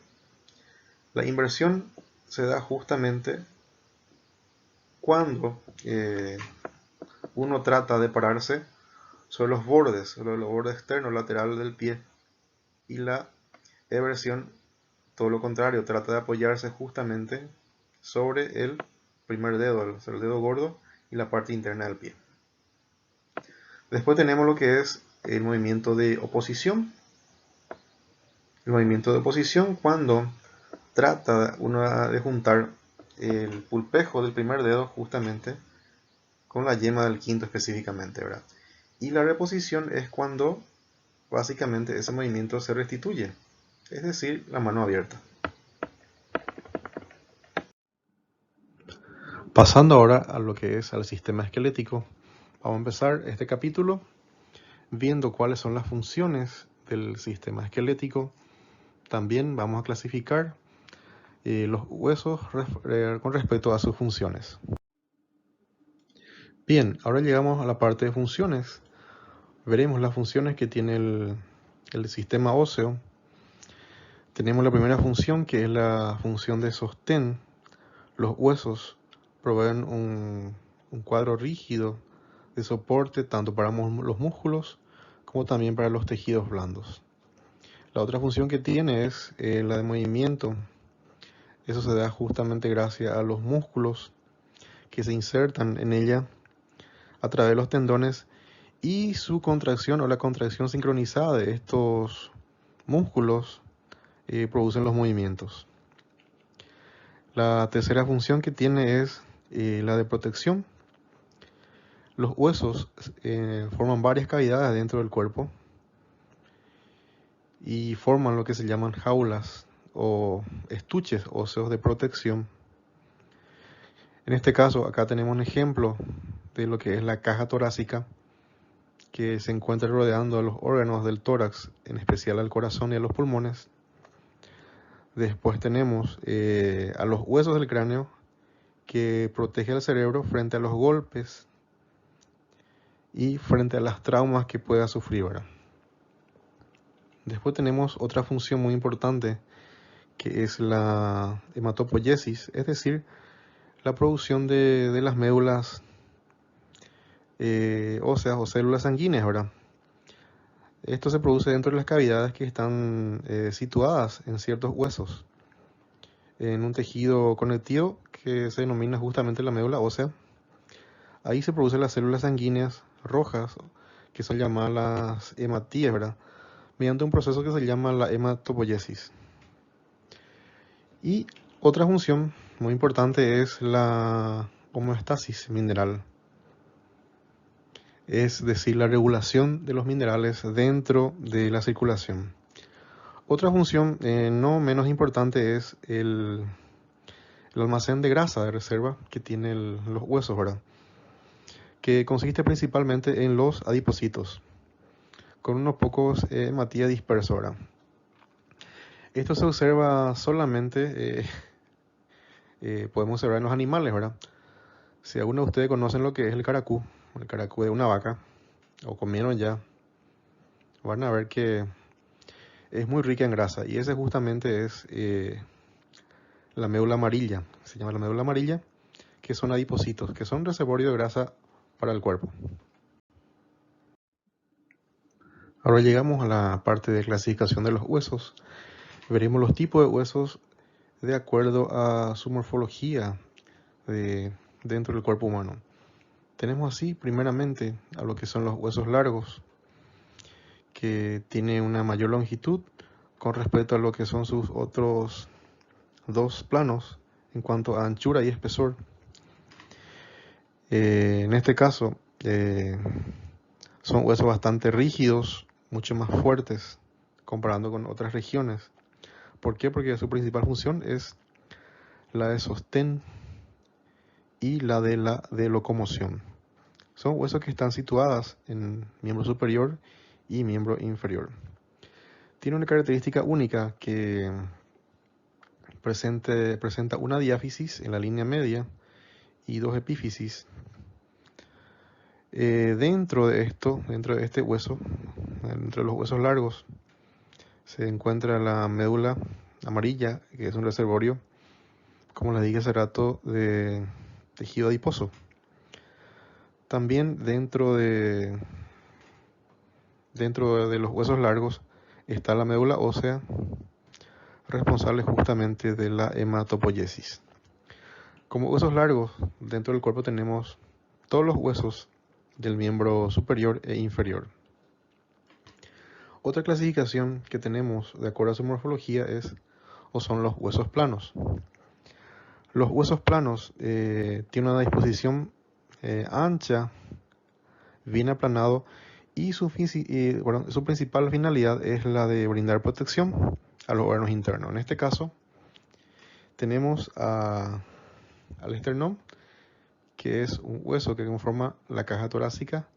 La inversión se da justamente cuando uno trata de pararse sobre los bordes externos, laterales del pie, y la eversión, todo lo contrario, trata de apoyarse justamente sobre el primer dedo, sobre el dedo gordo y la parte interna del pie. Después tenemos lo que es el movimiento de oposición. El movimiento de oposición cuando trata uno de juntar el pulpejo del primer dedo justamente con la yema del quinto específicamente, ¿verdad? Y la reposición es cuando básicamente ese movimiento se restituye, es decir, la mano abierta. Pasando ahora a lo que es al sistema esquelético, vamos a empezar este capítulo viendo cuáles son las funciones del sistema esquelético. También vamos a clasificar los huesos con respecto a sus funciones. Bien, ahora llegamos a la parte de funciones. Veremos las funciones que tiene el sistema óseo. Tenemos la primera función, que es la función de sostén. Los huesos proveen un cuadro rígido de soporte tanto para los músculos como también para los tejidos blandos. La otra función que tiene es la de movimiento. Eso se da justamente gracias a los músculos que se insertan en ella a través de los tendones y su contracción o la contracción sincronizada de estos músculos producen los movimientos. La tercera función que tiene es la de protección. Los huesos forman varias cavidades dentro del cuerpo y forman lo que se llaman jaulas o estuches óseos de protección. En este caso, acá tenemos un ejemplo de lo que es la caja torácica, que se encuentra rodeando a los órganos del tórax, en especial al corazón y a los pulmones. Después tenemos a los huesos del cráneo, que protege al cerebro frente a los golpes y frente a las traumas que pueda sufrir, ¿verdad? Después tenemos otra función muy importante, que es la hematopoiesis, es decir, la producción de las médulas óseas o células sanguíneas, ¿verdad? Esto se produce dentro de las cavidades que están situadas en ciertos huesos, en un tejido conectivo que se denomina justamente la médula ósea. Ahí se producen las células sanguíneas rojas, que son llamadas las hematíes, ¿verdad? Mediante un proceso que se llama la hematopoiesis. Y otra función muy importante es la homeostasis mineral, es decir, la regulación de los minerales dentro de la circulación. Otra función no menos importante es el almacén de grasa de reserva que tienen los huesos, ¿verdad? Que consiste principalmente en los adipocitos, con unos pocos hematíes dispersos, ¿verdad? Esto se observa solamente, podemos observar en los animales, ¿verdad? Si alguno de ustedes conocen lo que es el caracú de una vaca, o comieron ya, van a ver que es muy rica en grasa, y ese justamente es la médula amarilla, se llama la médula amarilla, que son adipocitos, que son reservorios de grasa para el cuerpo. Ahora llegamos a la parte de clasificación de los huesos. Veremos los tipos de huesos de acuerdo a su morfología dentro del cuerpo humano. Tenemos así, primeramente, a lo que son los huesos largos, que tiene una mayor longitud con respecto a lo que son sus otros dos planos en cuanto a anchura y espesor. En este caso, son huesos bastante rígidos, mucho más fuertes comparando con otras regiones. ¿Por qué? Porque su principal función es la de sostén y la de locomoción. Son huesos que están situadas en miembro superior y miembro inferior. Tiene una característica única, que presenta una diáfisis en la línea media y dos epífisis. Dentro de este hueso, entre los huesos largos, se encuentra la médula amarilla, que es un reservorio, como les dije hace rato, de tejido adiposo. También dentro de los huesos largos está la médula ósea, responsable justamente de la hematopoiesis. Como huesos largos, dentro del cuerpo tenemos todos los huesos del miembro superior e inferior. Otra clasificación que tenemos de acuerdo a su morfología son los huesos planos. Los huesos planos tienen una disposición ancha, bien aplanado, y su principal finalidad es la de brindar protección a los órganos internos. En este caso, tenemos al esternón, que es un hueso que conforma la caja torácica,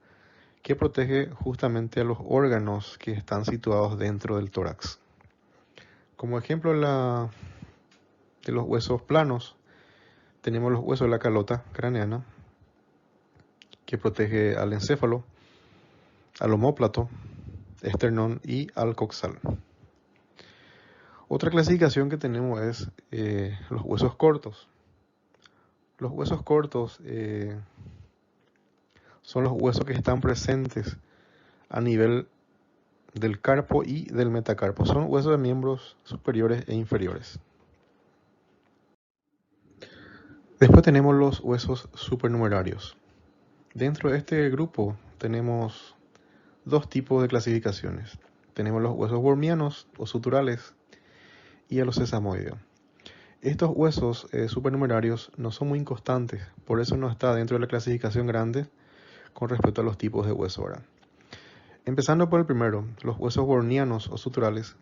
que protege justamente a los órganos que están situados dentro del tórax. Como ejemplo de los huesos planos, tenemos los huesos de la calota craneana, que protege al encéfalo, al omóplato, esternón y al coxal. Otra clasificación que tenemos es los huesos cortos. Los huesos cortos son los huesos que están presentes a nivel del carpo y del metacarpo. Son huesos de miembros superiores e inferiores. Después tenemos los huesos supernumerarios. Dentro de este grupo tenemos dos tipos de clasificaciones. Tenemos los huesos wormianos o suturales y a los sesamoideos. Estos huesos supernumerarios no son muy inconstantes, por eso no está dentro de la clasificación grande con respecto a los tipos de hueso. Ahora, empezando por el primero, los huesos wormianos o suturales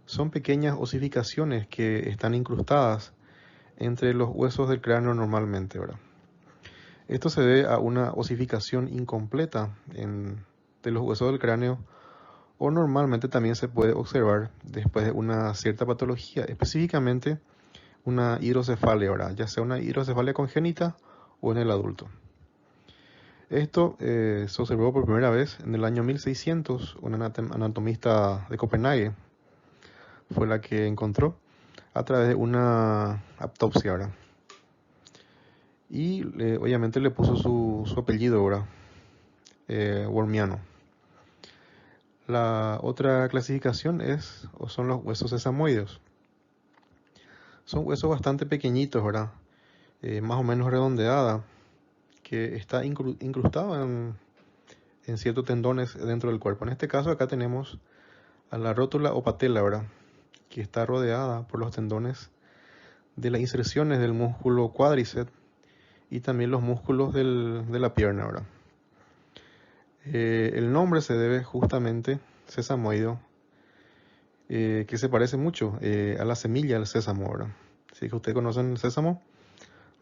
son pequeñas osificaciones que están incrustadas entre los huesos del cráneo normalmente, ¿verdad? Esto se debe a una osificación incompleta en de los huesos del cráneo, o normalmente también se puede observar después de una cierta patología, específicamente una hidrocefalia, ¿verdad? Ya sea una hidrocefalia congénita o en el adulto. Esto se observó por primera vez en el año 1600, una anatomista de Copenhague fue la que encontró a través de una autopsia, ¿verdad? Y obviamente le puso su apellido, ¿verdad? Wormiano. La otra clasificación son los huesos sesamoides. Son huesos bastante pequeñitos, ¿verdad? Más o menos redondeada, que está incrustado en ciertos tendones dentro del cuerpo. En este caso acá tenemos a la rótula o patela, ¿verdad? Que está rodeada por los tendones de las inserciones del músculo cuádriceps y también los músculos de la pierna, ¿verdad? El nombre se debe justamente sesamoideo, que se parece mucho a la semilla del sésamo, ¿verdad? Si que ustedes conocen el sésamo,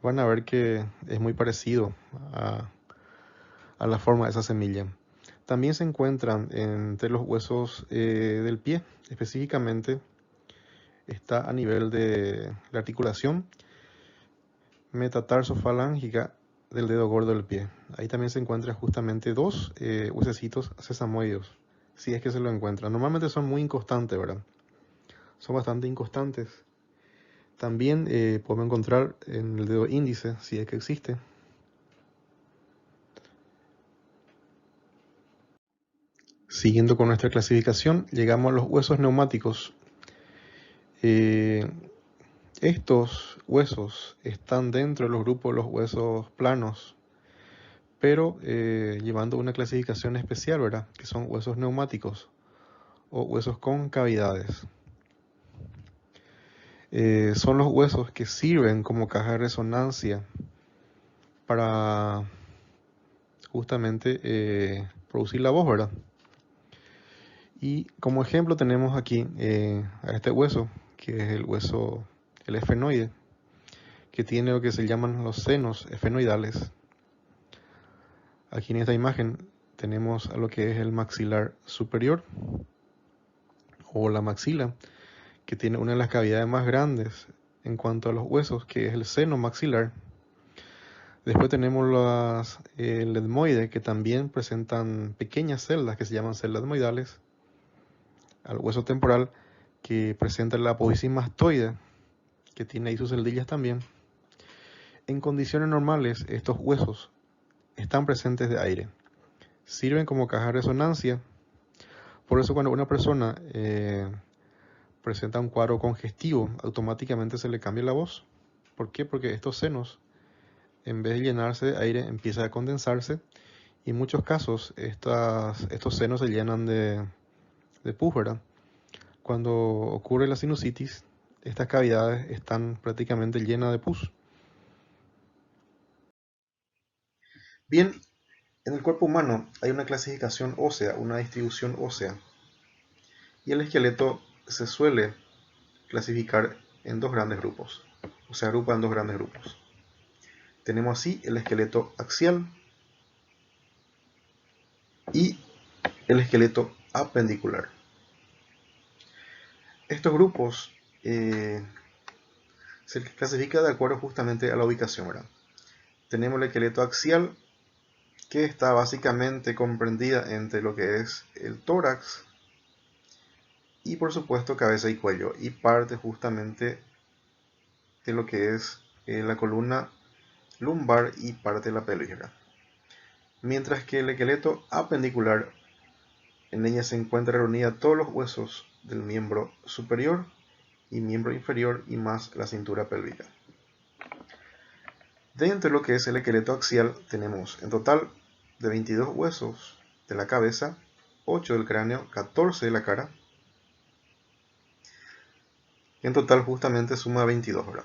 van a ver que es muy parecido a la forma de esa semilla. También se encuentran entre los huesos del pie, específicamente está a nivel de la articulación metatarsofalangica del dedo gordo del pie. Ahí también se encuentran justamente dos huesecitos sesamoides, si es que se lo encuentran. Normalmente son muy inconstantes, ¿verdad? Son bastante inconstantes. También podemos encontrar en el dedo índice, si es que existe. Siguiendo con nuestra clasificación, llegamos a los huesos neumáticos. Estos huesos están dentro de los grupos de los huesos planos, pero llevando una clasificación especial, ¿verdad? Que son huesos neumáticos o huesos con cavidades. Son los huesos que sirven como caja de resonancia para justamente producir la voz, ¿verdad? Y como ejemplo tenemos aquí a este hueso, que es el efenoide, que tiene lo que se llaman los senos efenoidales. Aquí en esta imagen tenemos a lo que es el maxilar superior o la maxila, que tiene una de las cavidades más grandes en cuanto a los huesos, que es el seno maxilar. Después tenemos el etmoide, que también presentan pequeñas celdas que se llaman celdas etmoidales. Al hueso temporal, que presenta la apófisis mastoide, que tiene ahí sus celdillas también. En condiciones normales, estos huesos están presentes de aire. Sirven como caja de resonancia. Por eso cuando una persona presenta un cuadro congestivo, automáticamente se le cambia la voz. ¿Por qué? Porque estos senos, en vez de llenarse de aire, empieza a condensarse y en muchos casos estos senos se llenan de pus, ¿verdad? Cuando ocurre la sinusitis, estas cavidades están prácticamente llenas de pus. Bien, en el cuerpo humano hay una clasificación ósea, una distribución ósea, y el esqueleto se suele clasificar en dos grandes grupos, o se agrupa en dos grandes grupos. Tenemos así el esqueleto axial y el esqueleto apendicular. Estos grupos se clasifican de acuerdo justamente a la ubicación, ¿verdad? Tenemos el esqueleto axial, que está básicamente comprendida entre lo que es el tórax y por supuesto cabeza y cuello, y parte justamente de lo que es la columna lumbar y parte de la pelvis, ¿verdad? Mientras que el esqueleto apendicular, en ella se encuentran reunidos todos los huesos del miembro superior y miembro inferior y más la cintura pélvica. Dentro de lo que es el esqueleto axial tenemos en total de 22 huesos de la cabeza, 8 del cráneo, 14 de la cara, y en total justamente suma 22, ¿verdad?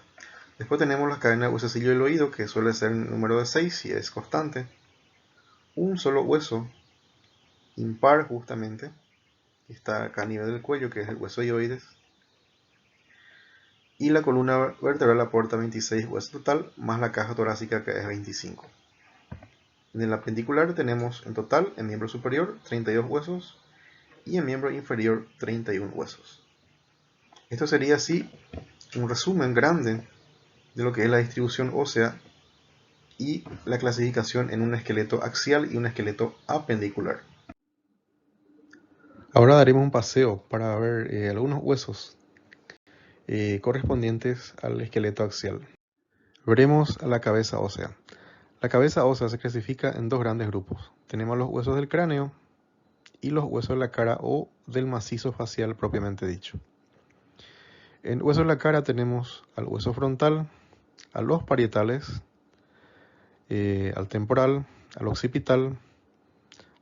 Después tenemos las cadenas de huesecillo del oído, que suele ser el número de 6 si es constante. Un solo hueso impar justamente, que está acá a nivel del cuello, que es el hueso ioides. Y la columna vertebral aporta 26 huesos total, más la caja torácica, que es 25. En el apendicular tenemos en total en miembro superior 32 huesos y en miembro inferior 31 huesos. Esto sería así un resumen grande de lo que es la distribución ósea y la clasificación en un esqueleto axial y un esqueleto apendicular. Ahora daremos un paseo para ver algunos huesos correspondientes al esqueleto axial. Veremos la cabeza ósea. La cabeza ósea se clasifica en dos grandes grupos. Tenemos los huesos del cráneo y los huesos de la cara o del macizo facial propiamente dicho. En huesos de la cara tenemos al hueso frontal, a los parietales, al temporal, al occipital,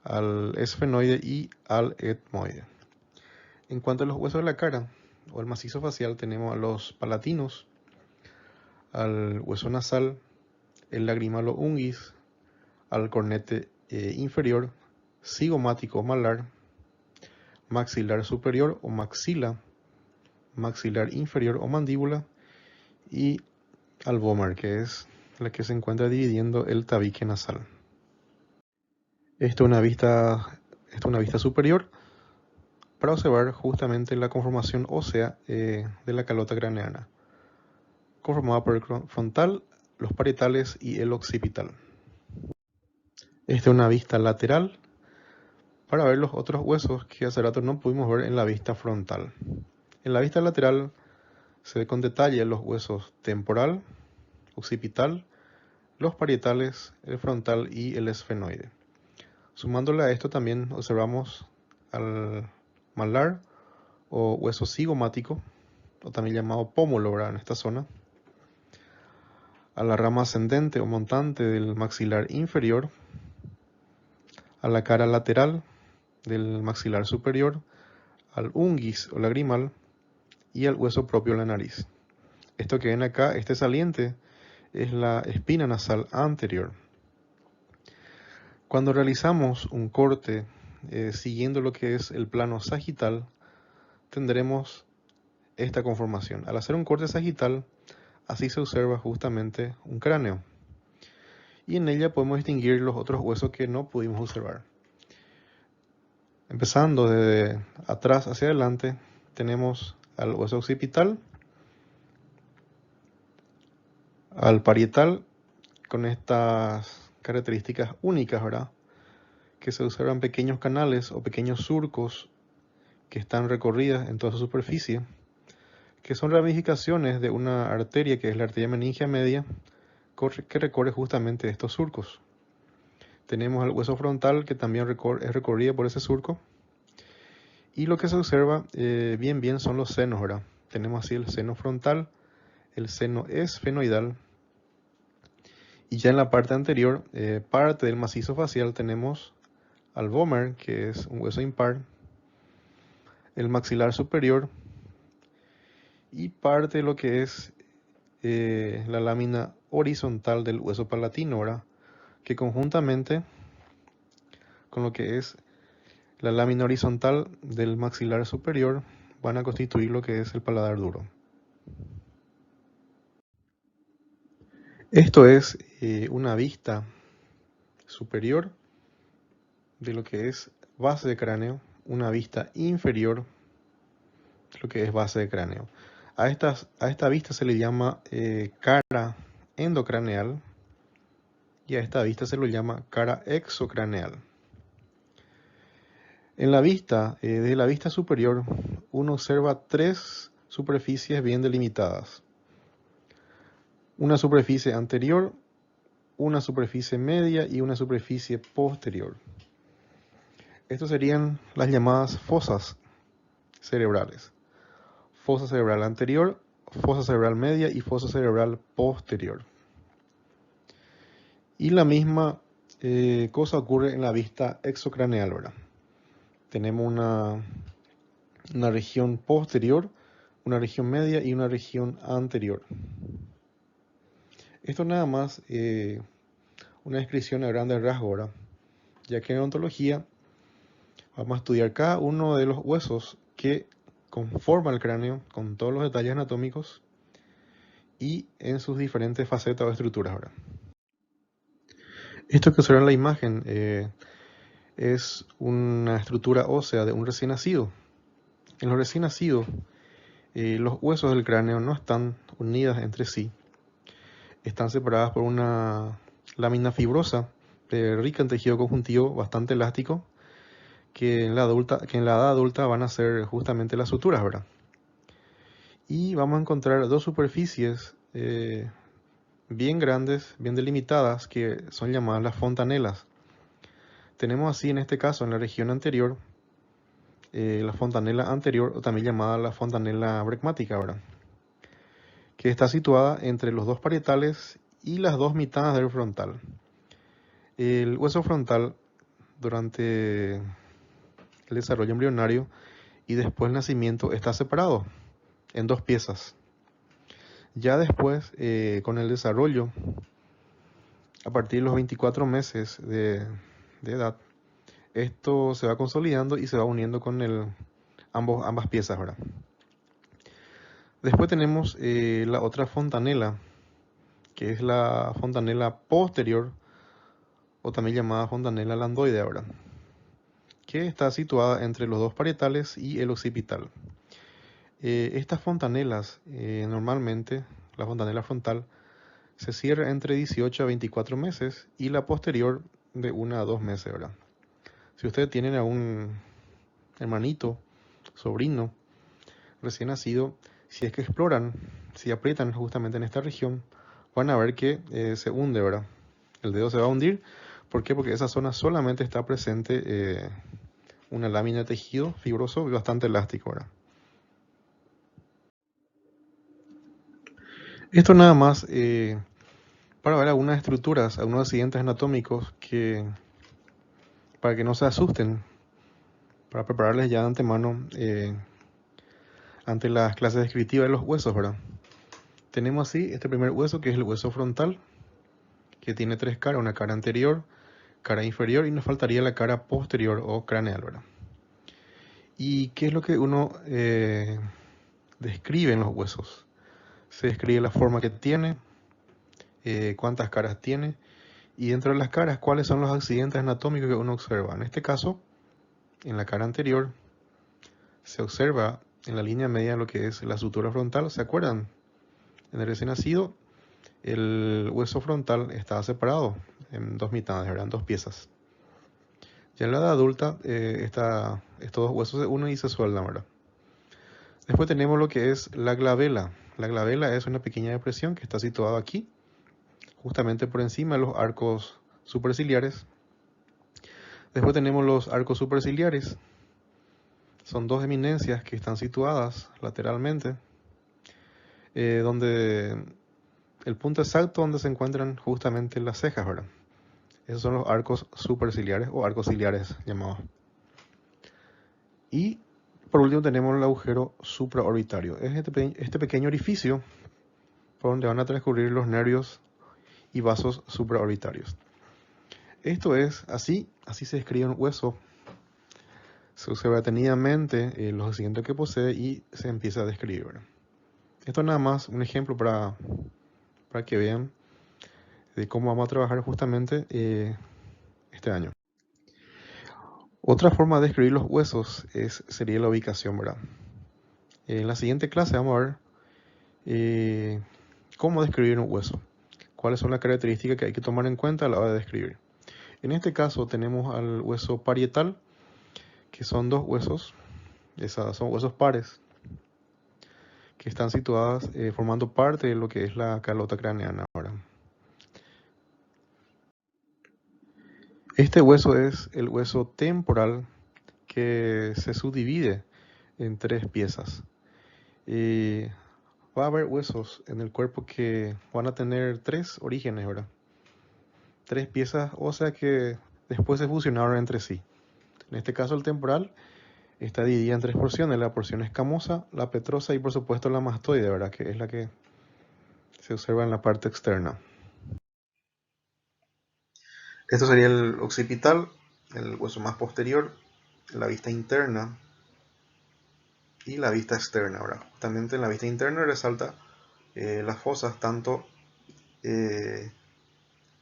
al esfenoide y al etmoide. En cuanto a los huesos de la cara o el macizo facial, tenemos a los palatinos, al hueso nasal, el lagrimalo unguis, al cornete inferior, cigomático malar, maxilar superior o maxila, maxilar inferior o mandíbula y al vómer, que es la que se encuentra dividiendo el tabique nasal. Esto es una vista superior para observar justamente la conformación ósea de la calota craneana, conformada por el frontal, los parietales y el occipital. Esta es una vista lateral para ver los otros huesos que hace rato no pudimos ver en la vista frontal. En la vista lateral se ve con detalle los huesos temporal, occipital, los parietales, el frontal y el esfenoide. Sumándole a esto también observamos al malar o hueso cigomático, o también llamado pómulo en esta zona, a la rama ascendente o montante del maxilar inferior, a la cara lateral del maxilar superior, al unguis o lagrimal y al hueso propio de la nariz. Esto que ven acá, este saliente, es la espina nasal anterior. Cuando realizamos un corte siguiendo lo que es el plano sagital, tendremos esta conformación. Al hacer un corte sagital, así se observa justamente un cráneo. Y en ella podemos distinguir los otros huesos que no pudimos observar. Empezando desde atrás hacia adelante, tenemos al hueso occipital, al parietal, con estas características únicas, ¿verdad? Que se observan pequeños canales o pequeños surcos que están recorridas en toda su superficie, que son ramificaciones de una arteria que es la arteria meningia media, que recorre justamente estos surcos. Tenemos el hueso frontal que también es recorrido por ese surco. Y lo que se observa bien son los senos, ¿verdad? Tenemos así el seno frontal, el seno esfenoidal. Y ya en la parte anterior, parte del macizo facial, tenemos al vómer, que es un hueso impar, el maxilar superior y parte de lo que es la lámina horizontal del hueso palatino, ¿verdad? Que conjuntamente con lo que es la lámina horizontal del maxilar superior van a constituir lo que es el paladar duro. Esto es una vista superior de lo que es base de cráneo, una vista inferior de lo que es base de cráneo. A esta vista se le llama cara endocraneal y a esta vista se lo llama cara exocraneal. En la vista, desde la vista superior, uno observa tres superficies bien delimitadas. Una superficie anterior, una superficie media y una superficie posterior. Estas serían las llamadas fosas cerebrales. Fosa cerebral anterior, fosa cerebral media y fosa cerebral posterior. Y la misma cosa ocurre en la vista exocraneal, ¿verdad? Tenemos una región posterior, una región media y una región anterior. Esto nada más una descripción a grandes rasgos, ¿verdad? Ya que en odontología vamos a estudiar cada uno de los huesos que conforman el cráneo con todos los detalles anatómicos y en sus diferentes facetas o estructuras, ¿verdad? Esto que observan en la imagen es una estructura ósea de un recién nacido. En los recién nacidos, los huesos del cráneo no están unidos entre sí, están separadas por una lámina fibrosa rica en tejido conjuntivo bastante elástico que en la edad adulta van a ser justamente las suturas, ¿verdad? Y vamos a encontrar dos superficies bien grandes, bien delimitadas, que son llamadas las fontanelas. Tenemos así en este caso en la región anterior, la fontanela anterior, o también llamada la fontanela bregmática, ¿verdad? Que está situada entre los dos parietales y las dos mitades del frontal. El hueso frontal durante el desarrollo embrionario y después del nacimiento está separado en dos piezas. Ya después, con el desarrollo, a partir de los 24 meses de edad, esto se va consolidando y se va uniendo con ambas piezas, ¿verdad? Después tenemos la otra fontanela, que es la fontanela posterior, o también llamada fontanela landoidea, ¿verdad? Que está situada entre los dos parietales y el occipital. Estas fontanelas, normalmente, la fontanela frontal, se cierra entre 18 a 24 meses y la posterior de 1 a 2 meses, ¿verdad? Si ustedes tienen a un hermanito, sobrino, recién nacido, si es que exploran, si aprietan justamente en esta región, van a ver que se hunde, ¿verdad? El dedo se va a hundir. ¿Por qué? Porque esa zona solamente está presente una lámina de tejido fibroso y bastante elástico, ¿verdad? Esto nada más para ver algunas estructuras, algunos accidentes anatómicos para que no se asusten, para prepararles ya de antemano ante las clases descriptivas de los huesos, ¿verdad? Tenemos así este primer hueso, que es el hueso frontal, que tiene tres caras, una cara anterior, cara inferior, y nos faltaría la cara posterior o craneal, ¿verdad? ¿Y qué es lo que uno describe en los huesos? Se describe la forma que tiene, cuántas caras tiene, y dentro de las caras, cuáles son los accidentes anatómicos que uno observa. En este caso, en la cara anterior, se observa en la línea media lo que es la sutura frontal. ¿Se acuerdan? En el recién nacido, el hueso frontal está separado en dos mitades, ¿verdad? En dos piezas. Ya en la edad adulta, estos dos huesos se unen y se sueldan, ¿verdad? Después tenemos lo que es la glabela. La glabela es una pequeña depresión que está situada aquí, justamente por encima de los arcos superciliares. Después tenemos los arcos superciliares. Son dos eminencias que están situadas lateralmente, donde el punto exacto donde se encuentran justamente las cejas, ¿verdad? Esos son los arcos superciliares o arcos ciliares llamados. Y por último tenemos el agujero supraorbitario. Es este pequeño orificio por donde van a transcurrir los nervios y vasos supraorbitarios. Esto es así se describe un hueso. Se observa detenidamente los accidentes que posee y se empieza a describir, ¿verdad? Esto es nada más un ejemplo para que vean de cómo vamos a trabajar justamente este año. Otra forma de describir los huesos sería la ubicación, ¿verdad? En la siguiente clase vamos a ver cómo describir un hueso, cuáles son las características que hay que tomar en cuenta a la hora de describir. En este caso tenemos al hueso parietal, que son dos huesos, son huesos pares, que están situadas formando parte de lo que es la calota craneana ahora. Este hueso es el hueso temporal que se subdivide en tres piezas. Va a haber huesos en el cuerpo que van a tener tres orígenes, ¿verdad? Tres piezas óseas que después se fusionaron entre sí. En este caso el temporal está dividida en tres porciones: la porción escamosa, la petrosa y por supuesto la mastoide, ¿verdad? Que es la que se observa en la parte externa. Esto sería el occipital, el hueso más posterior, la vista interna y la vista externa, ¿verdad? Justamente en la vista interna resalta las fosas tanto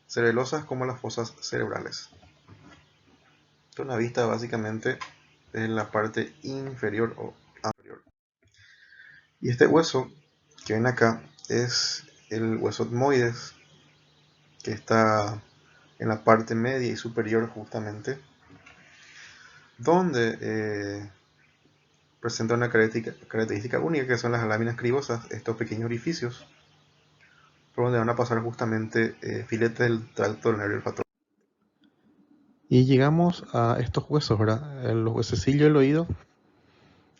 cerebelosas como las fosas cerebrales. Esto es una vista básicamente en la parte inferior o anterior. Y este hueso que ven acá es el hueso etmoides, que está en la parte media y superior justamente, donde presenta una característica única, que son las láminas cribosas, estos pequeños orificios, por donde van a pasar justamente filetes del tracto del nervio olfatorio. Y llegamos a estos huesos, ¿verdad? Los huesecillos del oído,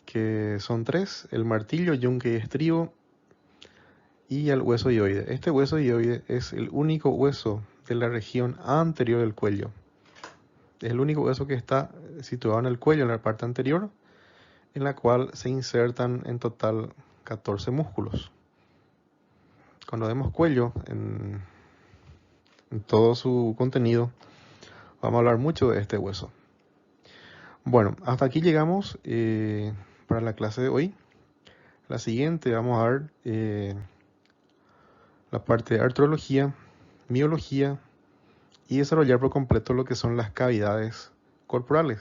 que son 3, el martillo, yunque y estribo, y el hueso dioide. Este hueso dioide es el único hueso de la región anterior del cuello. Es el único hueso que está situado en el cuello, en la parte anterior, en la cual se insertan en total 14 músculos. Cuando vemos cuello en todo su contenido, vamos a hablar mucho de este hueso. Bueno, hasta aquí llegamos para la clase de hoy. La siguiente vamos a ver la parte de artrología, miología y desarrollar por completo lo que son las cavidades corporales.